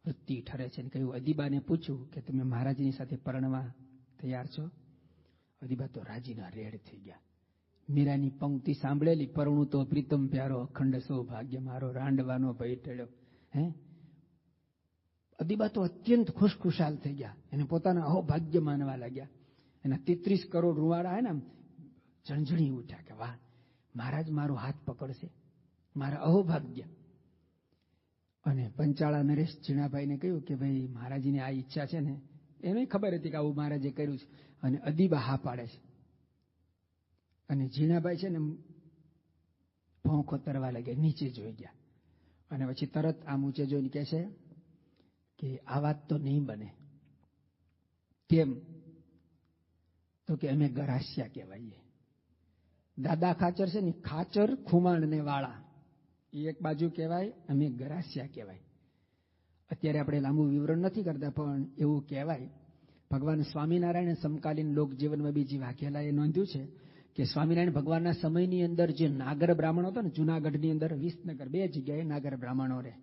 વૃત્તિ ઠરે છે. કહ્યું, અદીબાને પૂછ્યું કે તમે મહારાજની સાથે પરણવા તૈયાર છો? અદીબા તો રાજીના રેડ થઈ ગયા. મીરાની પંક્તિ સાંભળેલી, પરણું તો પ્રીતમ પ્યારો, અખંડ સૌભાગ્ય મારો, રાંડવાનો ભય ટળ્યો. અદીબા તો અત્યંત ખુશખુશાલ થઈ ગયા. એને પોતાના અહોભાગ્ય માનવા લાગ્યા. એના 33 કરોડ રૂવાડા હે ને ઝણઝણી ઉઠ્યા કે વાહ, મહારાજ મારો હાથ પકડશે, મારા અહોભાગ્ય. અને પંચાળા નરેશ ઝીણાભાઈને કહ્યું કે ભાઈ મહારાજીની આ ઈચ્છા છે ને, એને ખબર હતી કે આવું મહારાજે કર્યું છે. અને અદીબા હા પાડે છે. અને ઝીણાભાઈ છે ને ભોંખો તરવા લાગ્યા, નીચે જોઈ ગયા. અને પછી તરત આમ ઊંચે જોઈને કહે છે કે આ વાત તો નહીં બને. કેમ? તો કે અમે ગરાસિયા કહેવાઈએ. દાદા ખાચર છે ને, ખાચર ખુમાણ ને વાળા, એ એક બાજુ કહેવાય, અમે ગરાસિયા કહેવાય. અત્યારે આપણે લાંબુ વિવરણ નથી કરતા, પણ એવું કહેવાય. ભગવાન સ્વામિનારાયણ સમકાલીન લોકજીવનમાં બીજી વાઘેલાએ નોંધ્યું છે કે સ્વામિનારાયણ ભગવાનના સમયની અંદર જે નાગર બ્રાહ્મણો હતા ને, જુનાગઢની અંદર, વિસનગર, 2 જગ્યાએ નાગર બ્રાહ્મણો રહે.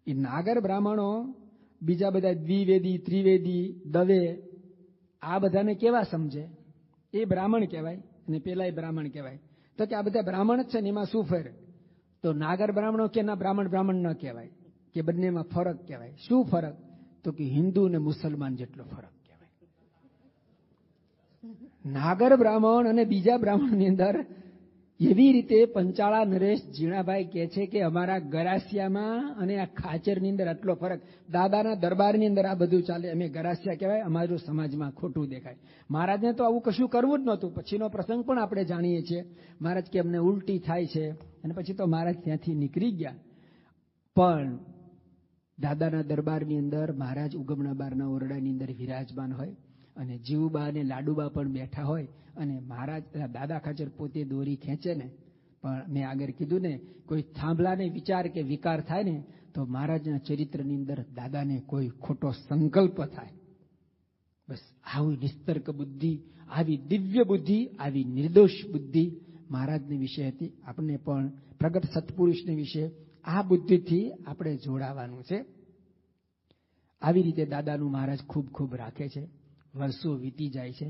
એ નાગર બ્રાહ્મણો બીજા બધા દ્વિવેદી, ત્રિવેદી, દવે, આ બધાને કેવા સમજે? એ બ્રાહ્મણ કહેવાય અને પેલા એ બ્રાહ્મણ કહેવાય. તો કે આ બધા બ્રાહ્મણ જ છે ને, એમાં શું ફેર? તો નાગર બ્રાહ્મણો કે ના બ્રાહ્મણ ન કહેવાય, કે બંનેમાં ફરક કહેવાય. શું ફરક? તો કે હિન્દુ અને મુસલમાન જેટલો ફરક કહેવાય. નાગર બ્રાહ્મણ અને બીજા બ્રાહ્મણની અંદર એવી રીતે પંચાળા નરેશ ઝીણાભાઈ કહે છે કે અમારા ગરાસિયામાં અને આ ખાચરની અંદર આટલો ફરક. દાદાના દરબારની અંદર આ બધું ચાલે, અમે ગરાસિયા કહેવાય, અમારું સમાજમાં ખોટું દેખાય. મહારાજને તો આવું કશું કરવું જ નહોતું. પછીનો પ્રસંગ પણ આપણે જાણીએ છીએ. મહારાજ કે અમને ઉલટી થાય છે, અને પછી તો મહારાજ ત્યાંથી નીકળી ગયા. પણ દાદાના દરબારની અંદર મહારાજ ઉગમણા બારના ઓરડાની અંદર વિરાજમાન હોય, અને જીવબા અને લાડુબા પણ બેઠા હોય, અને મહારાજ દાદા ખાચર પોતે દોરી ખેંચે ને, પણ મેં આગળ કીધું ને, કોઈ થાંભલાને વિચાર કે વિકાર થાય ને, તો મહારાજના ચરિત્રની અંદર દાદાને કોઈ ખોટો સંકલ્પ થાય. બસ આવી નિસ્તર્ક બુદ્ધિ, આવી દિવ્ય બુદ્ધિ, આવી નિર્દોષ બુદ્ધિ મહારાજની વિશે હતી. આપણને પણ પ્રગટ સત્પુરુષને વિશે આ બુદ્ધિથી આપણે જોડાવાનું છે. આવી રીતે દાદાનું મહારાજ ખૂબ ખૂબ રાખે છે. વર્ષો વીતી જાય છે.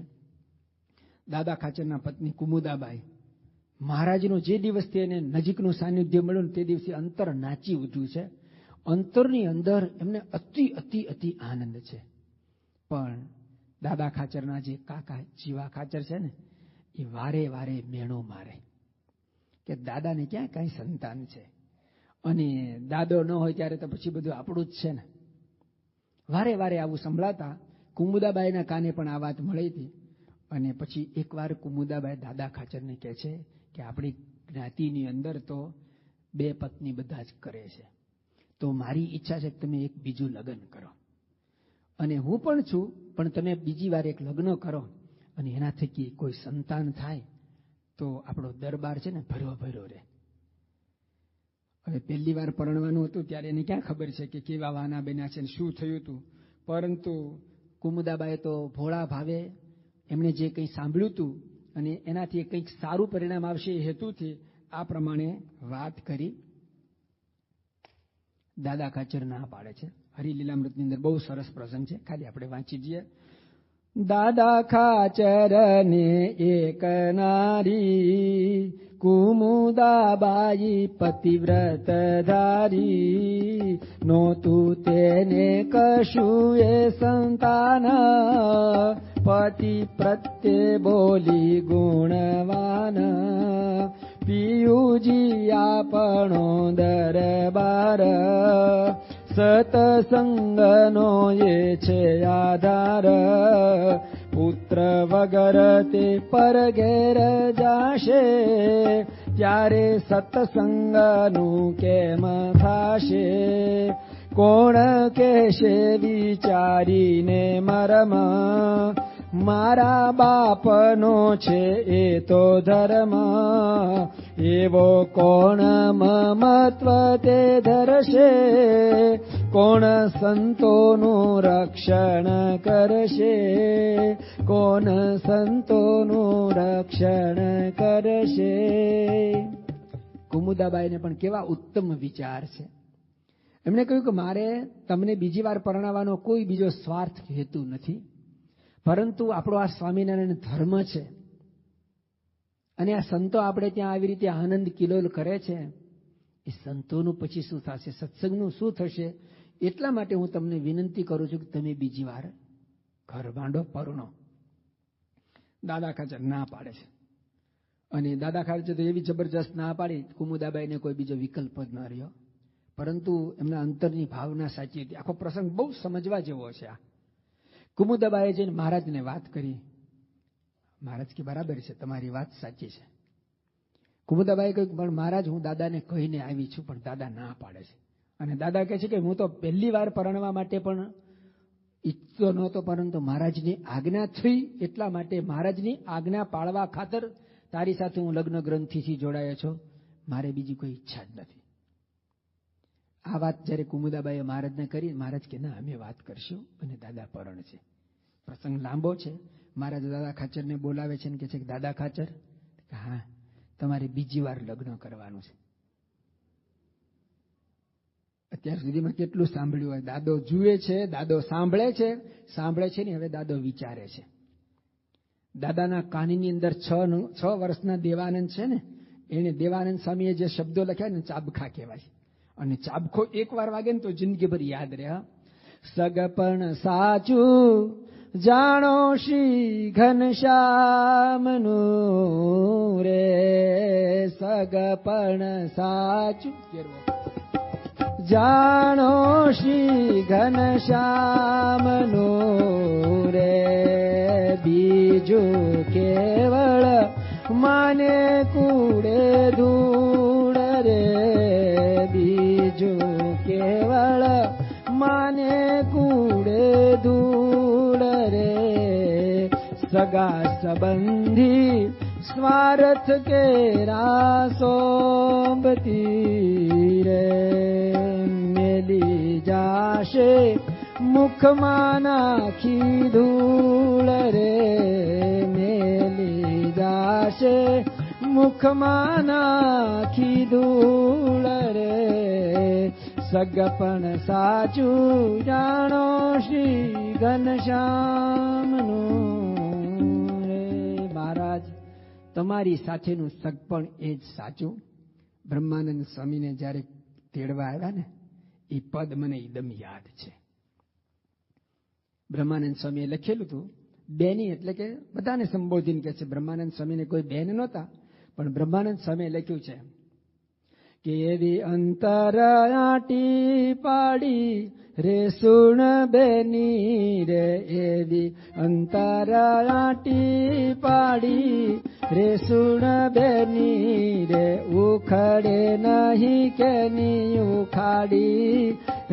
દાદા ખાચરના પત્ની કુમુદાબાઈ, મહારાજનું જે દિવસથી એને નજીકનું સાનિધ્ય મળ્યું ને, તે દિવસે અંતર નાચી ઉઠ્યું છે. અંતરની અંદર એમને અતિ અતિ અતિ આનંદ છે. પણ દાદા ખાચરના જે કાકા જીવા ખાચર છે ને, એ વારે વારે મેણો મારે કે દાદાને ક્યાં કાંઈ સંતાન છે, અને દાદો ન હોય ત્યારે તો પછી બધું આપણું જ છે ને. વારે વારે આવું સંભળાતા કુમુદાબાઈના કાને પણ આ વાત મળી હતી. અને પછી એકવાર કુમુદાબાઈ દાદા ખાચરને કહે છે કે આપણી જ્ઞાતિની અંદર તો 2 પત્ની બધા જ કરે છે, તો મારી ઈચ્છા છે કે તમે એક બીજું લગ્ન કરો, અને હું પણ છું, પણ તમે બીજી વાર એક લગ્ન કરો, અને એના થકી કોઈ સંતાન થાય તો આપણો દરબાર છે ને ભર્યો ભર્યો રહે. હવે પહેલી વાર પરણવાનું હતું ત્યારે એને ક્યાં ખબર છે કે કેવા વાના બન્યા છે ને શું થયું હતું. પરંતુ કુમુદાબાઈએ તો ભોળા ભાવે એમણે જે કંઈ સાંભળ્યું હતું અને એનાથી કંઈક સારું પરિણામ આવશે એ હેતુથી આ પ્રમાણે વાત કરી. દાદા ખાચર ના પાડે છે. હરિલીલામૃતની અંદર બહુ સરસ પ્રસંગ છે, ખાલી આપણે વાંચી જઈએ. દાદા ખાચર ને એક નારી, કુમુદાબાઈ પતિવ્રત ધારી, નોતું તેને કશું એ સંતાન, પતિ પ્રત્યે બોલી ગુણવાન, પિયુજી આપણો દરબાર, સતસંગનો એ છે આધાર, પુત્ર વગર તે પર ઘેર જાશે, ત્યારે સત્સંગનું કેમ થાશે? કોણ કહેશે વિચારીને મરમ, મારા બાપનો છે એ તો ધર્મ, એવો કોણ મમત્વ તે ધરશે? કોણ સંતોનું રક્ષણ કરશે? કોણ સંતોનું રક્ષણ કરશે? કુમુદાબાઈને પણ કેવા ઉત્તમ વિચાર છે. એમણે કહ્યું કે મારે તમને બીજી વાર પરણાવવાનો કોઈ બીજો સ્વાર્થ હેતુ નથી, પરંતુ આપણો આ સ્વામિનારાયણ ધર્મ છે અને આ સંતો આપણે ત્યાં આવી રીતે આનંદ કિલોલ કરે છે, એ સંતોનું પછી શું થશે, સત્સંગનું શું થશે? એટલા માટે હું તમને વિનંતી કરું છું કે તમે બીજી વાર ઘર બાંધો, પરણો. દાદા ખાચર ના પાડે છે, અને દાદા ખાચર તો એવી જબરજસ્ત ના પાડી, કુમુદાબાઈને કોઈ બીજો વિકલ્પ જ ન રહ્યો. પરંતુ એમના અંતરની ભાવના સાચી હતી. આખો પ્રસંગ બહુ સમજવા જેવો છે. આ કુમુદાબાઈએ જઈને મહારાજને વાત કરી. મહારાજ કે બરાબર છે, તમારી વાત સાચી છે. કુમુદાબાઈએ કહ્યું પણ મહારાજ હું દાદાને કહીને આવી છું, પણ દાદા ના પાડે છે. અને દાદા કહે છે કે હું તો પહેલી વાર પરણવા માટે પણ ઈચ્છતો નહોતો, પરંતુ મહારાજની આજ્ઞા થઈ, એટલા માટે મહારાજની આજ્ઞા પાળવા ખાતર તારી સાથે હું લગ્ન ગ્રંથિથી જોડાયો છું. મારે બીજી કોઈ ઈચ્છા જ નથી. આ વાત જ્યારે કુમુદાબાઈએ મહારાજને કરી, મહારાજ કે ના અમે વાત કરશું, અને દાદા પરણ છે. પ્રસંગ લાંબો છે. મહારાજ દાદા ખાચરને બોલાવે છે અને કહે છે કે દાદા ખાચર, હા તમારે બીજી વાર લગ્ન કરવાનું છે. અત્યાર સુધીમાં કેટલું સાંભળ્યું હોય. દાદો જુએ છે, દાદો સાંભળે છે ને હવે દાદો વિચારે છે. દાદાના કાનની અંદર 6 વર્ષના દેવાનંદ છે ને, એને દેવાનંદ સ્વામીએ જે શબ્દો લખ્યા ને ચાબખા કહેવાય. અને ચાબખો એક વાર વાગે ને તો જિંદગીભર યાદ રહે. સગપણ સાચું જાણો શ્રી ઘનશ્યામનું રે, સગપણ સાચું જાણો શ્રી ઘનશ્યામનું રે, બીજું કેવળ માને કુડે ધૂળ રે, બીજું કેવળ માને કુડે ધૂળ રે, સગા સંબંધી સ્વાર્થ કેરા સોંબતી રે, મેલી જાશે મુખમાં નાખી ધૂળ રે, મેલી જાશે મુખમાં નાખી ધૂળ રે, સગપણ સાચું જાણો શ્રી ઘનશ્યામનું રે. મહારાજ તમારી સાથેનું સગપણ એ જ સાચું. બ્રહ્માનંદ સ્વામીને જ્યારે તેડવા આવ્યા ને, એ પદ મને એકદમ યાદ છે. બ્રહ્માનંદ સ્વામીએ લખેલું હતું, બેની એટલે કે બધાને સંબોધીને કહે છે. બ્રહ્માનંદ સ્વામીને કોઈ બેન નહોતા, પણ બ્રહ્માનંદ સ્વામીએ લખ્યું છે કે એવી અંતર આંટી પાડી રે સુણ બેની રે, એવી અંતર આંટી પાડી રે સુણ બેની રે, ઉખડે નહીં કેની ઉખાડી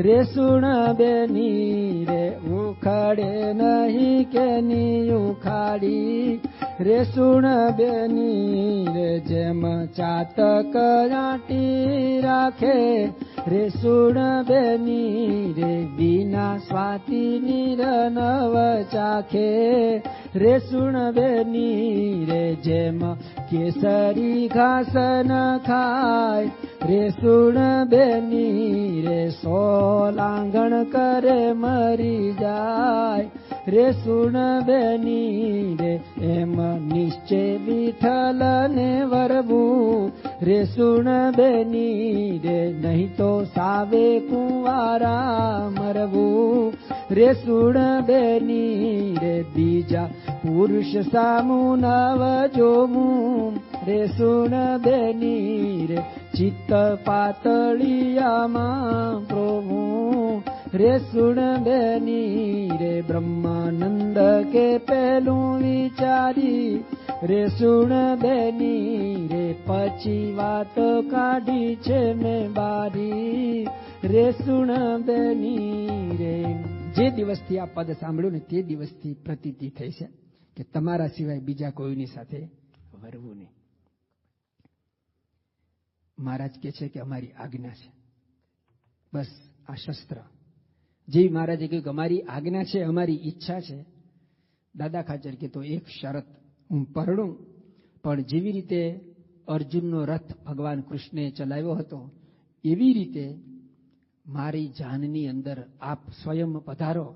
રે સુણ બેની રે, ઉખડે નહીં કેની ઉખાડી રે સુણ બેની રે, જેમ ચાતક આંટી રાખે રે સુણ બેની રે, વિના સ્વાતિ નિરનવ ચાખે રે સુણ બેની રે, જેમ કેસરી ઘાસ ન ખાય રે સુણ બેની રે, સો લાંગણ કરે મરી જાય રે સુણ બેની રે, એમ નિશ્ચય વિઠ્ઠલ ને વરવું રે સુણ બેની રે, નહીં તો સાવે કુંવારા મરવું રે સુણ બેની રે, બીજા પુરુષ સામું નવ જોવું રે સુણ બેની રે ચિત્ત પાતળિયામાં પ્રભુ રે સુણ બેની રે બ્રહ્માનંદ કે પેલું વિચારી રે સુણ બેની રે પછી વાત કાઢી છે મેં બારી રે સુણ બેની રે. જે દિવસથી આ પદ સાંભળ્યું ને તે દિવસથી પ્રતીતિ થઈ છે કે તમારા સિવાય બીજા કોઈની સાથે વરવું નહીં. મહારાજ કહે છે કે અમારી આજ્ઞા છે, બસ આ શસ્ત્ર. જે મહારાજે કહ્યું કે અમારી આજ્ઞા છે, અમારી ઈચ્છા છે. દાદા ખાચર કે તો એક શરત, હું પરણું પણ જેવી રીતે અર્જુનનો રથ ભગવાન કૃષ્ણે ચલાવ્યો હતો એવી રીતે મારી જાનની અંદર આપ સ્વયં પધારો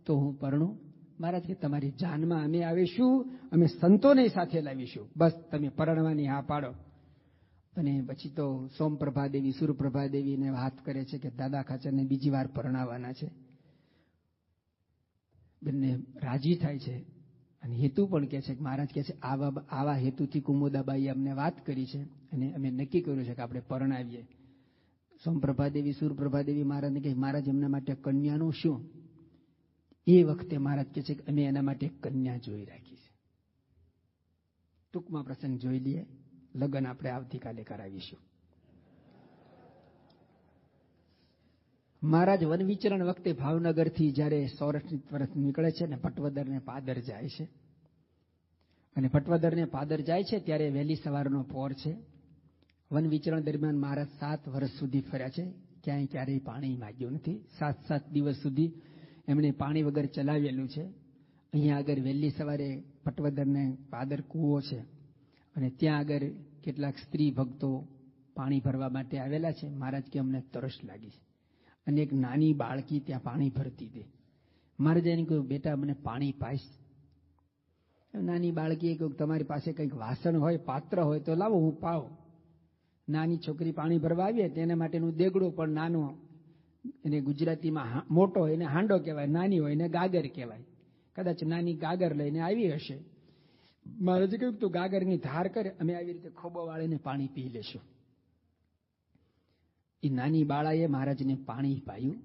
તો હું પરણું. મહારાજ કે તમારી જાનમાં અમે આવીશું, અમે સંતોને સાથે લાવીશું, બસ તમે પરણવાની હા પાડો. અને પછી તો સોમપ્રભા દેવી, સુરપ્રભા દેવીને વાત કરે છે કે દાદા ખાચરને બીજી વાર પરણાવવાના છે. બંને રાજી થાય છે અને હેતુ પણ કહે છે કે મહારાજ કહે છે આવા હેતુથી કુમુદાબાઈએ અમને વાત કરી છે અને અમે નક્કી કર્યું છે કે આપણે પરણાવીએ. સોમપ્રભા દેવી, સુરપ્રભા દેવી મહારાજને કહે મહારાજ એમના માટે કન્યાનું શું? એ વખતે મહારાજ કહે છે કે અમે એના માટે કન્યા જોઈ રાખી છે. ટૂંકમાં પ્રસંગ જોઈ લઈએ, લગ્ન આપણે આવતીકાલે કરાવીશું. મહારાજ વન વિચરણ વખતે ભાવનગરથી જ્યારે સૌરાષ્ટ્રની તરફ નીકળે છે ને પટવદરને પાદર જાય છે, અને પટવદરને પાદર જાય છે ત્યારે વહેલી સવારનો પોર છે. વન વિચરણ દરમિયાન મહારાજ 7 વર્ષ સુધી ફર્યા છે, ક્યારેય પાણી માગ્યું નથી. 7 દિવસ સુધી એમણે પાણી વગર ચલાવેલું છે. અહીંયા આગળ વહેલી સવારે પટવદરને પાદર કૂવો છે અને ત્યાં આગળ કેટલાક સ્ત્રી ભક્તો પાણી ભરવા માટે આવેલા છે. મહારાજ કે અમને તરસ લાગી છે અને એક નાની બાળકી ત્યાં પાણી ભરતી હતી. મહારાજે એને કહ્યું બેટા મને પાણી પાઈશ? નાની બાળકીએ કહ્યું તમારી પાસે કંઈક વાસણ હોય, પાત્ર હોય તો લાવો હું પાવ. નાની છોકરી પાણી ભરવા આવીએ તેના માટેનું દેગડું પણ નાનું, એને ગુજરાતીમાં મોટો હોય એને હાંડો કહેવાય, નાની હોય એને ગાગર કહેવાય. કદાચ નાની ગાગર લઈને આવી હશે. મહારાજે કહ્યું તું ગાગરની ધાર કરે, અમે આવી રીતે ખોબો વાળીને પાણી પી લેશું. એ નાની બાળાએ મહારાજને પાણી પાયું.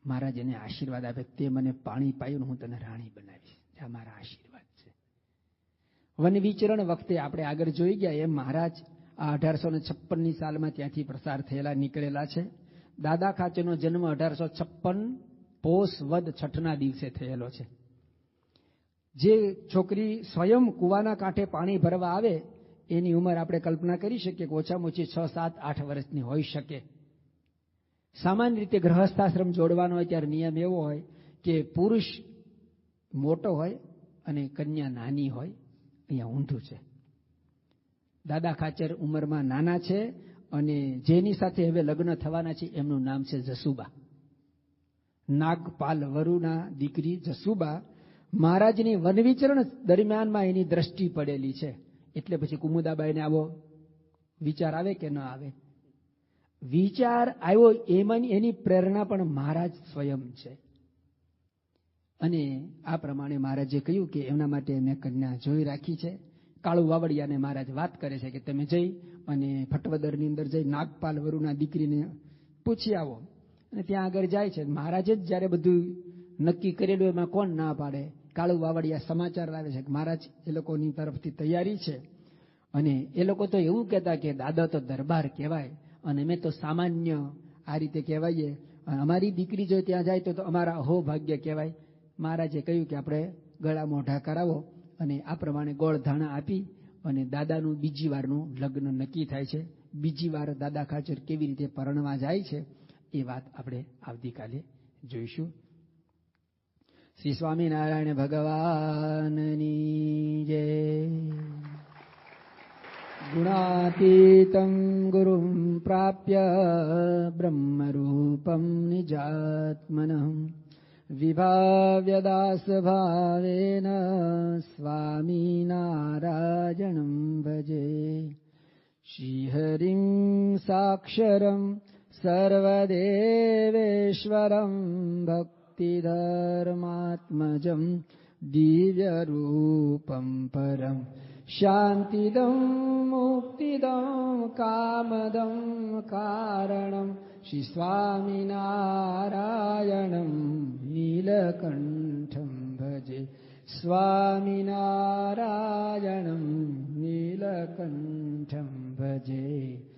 મહારાજ એને આશીર્વાદ આપે, તે મને પાણી પાયું, હું તને રાણી બનાવીશ. આ મારા આશીર્વાદ છે. વન વિચરણ વખતે આપણે આગળ જોઈ ગયા એમ મહારાજ આ 1856ની સાલમાં ત્યાંથી પ્રસાર થયેલા, નીકળેલા છે. દાદા ખાચરનો જન્મ 1856 પોષ વદ 6ના દિવસે થયેલો છે. જે છોકરી સ્વયં કૂવાના કાંઠે પાણી ભરવા આવે એની ઉંમર આપણે કલ્પના કરી શકીએ કે ઓછામાં ઓછી 6, 7, 8 વર્ષની હોઈ શકે. સામાન્ય રીતે ગ્રહસ્થાશ્રમ જોડવાનો હોય ત્યારે નિયમ એવો હોય કે પુરુષ મોટો હોય અને કન્યા નાની હોય. અહીંયા ઊંધું છે. દાદા ખાચર ઉંમરમાં નાના છે અને જેની સાથે હવે લગ્ન થવાના છે એમનું નામ છે જસુબા. નાગપાલ વરુના દીકરી જસુબા. મહારાજની વનવિચરણ દરમિયાનમાં એની દ્રષ્ટિ પડેલી છે. એટલે પછી કુમુદાબાઈને આવો વિચાર આવે કે ન આવે? વિચાર આવ્યો એમાં એની પ્રેરણા પણ મહારાજ સ્વયં છે. અને આ પ્રમાણે મહારાજે કહ્યું કે એમના માટે મેં કન્યા જોઈ રાખી છે. કાળુ વાવડિયાને મહારાજ વાત કરે છે કે તમે જઈ અને ફટવદરની અંદર જઈ નાગપાલ વરુના દીકરીને પૂછી આવો. અને ત્યાં આગળ જાય છે. મહારાજે જ જ્યારે બધું નક્કી કરેલું એમાં કોણ ના પાડે? કાળુ વાવડિયા સમાચાર લાવે છે કે મહારાજ એ લોકોની તરફથી તૈયારી છે. અને એ લોકો તો એવું કહેતા કે દાદા તો દરબાર કહેવાય અને અમે તો સામાન્ય આ રીતે કહેવાઈએ. અમારી દીકરી જો ત્યાં જાય તો અમારા અહોભાગ્ય કહેવાય. મહારાજે કહ્યું કે આપણે ગળા મોઢા કરાવો અને આ પ્રમાણે ગોળ ધાણા આપી અને દાદાનું બીજી વારનું લગ્ન નક્કી થાય છે. બીજી વાર દાદા ખાચર કેવી રીતે પરણવા જાય છે એ વાત આપણે આવતીકાલે જોઈશું. શ્રી સ્વામિનારાયણ ભગવાનની જય. ગુણાતીતં ગુરું પ્રાપ્ય બ્રહ્મરૂપં નિજાત્મનઃ વિભાવ્યદાસ ભાવેન સ્વામિનારાયણં ભજે. શ્રીહરિં સાક્ષરં સર્વદેવેશ્વરં ભક્તિધર્માત્મજં દિવ્યરૂપં પરમ શાંતિદમ મુક્તિદમ કામદમ કારણમ શ્રી સ્વામિનારાયણમ નીલકંઠમ ભજે. સ્વામિનારાયણમ નીલકંઠમ ભજે.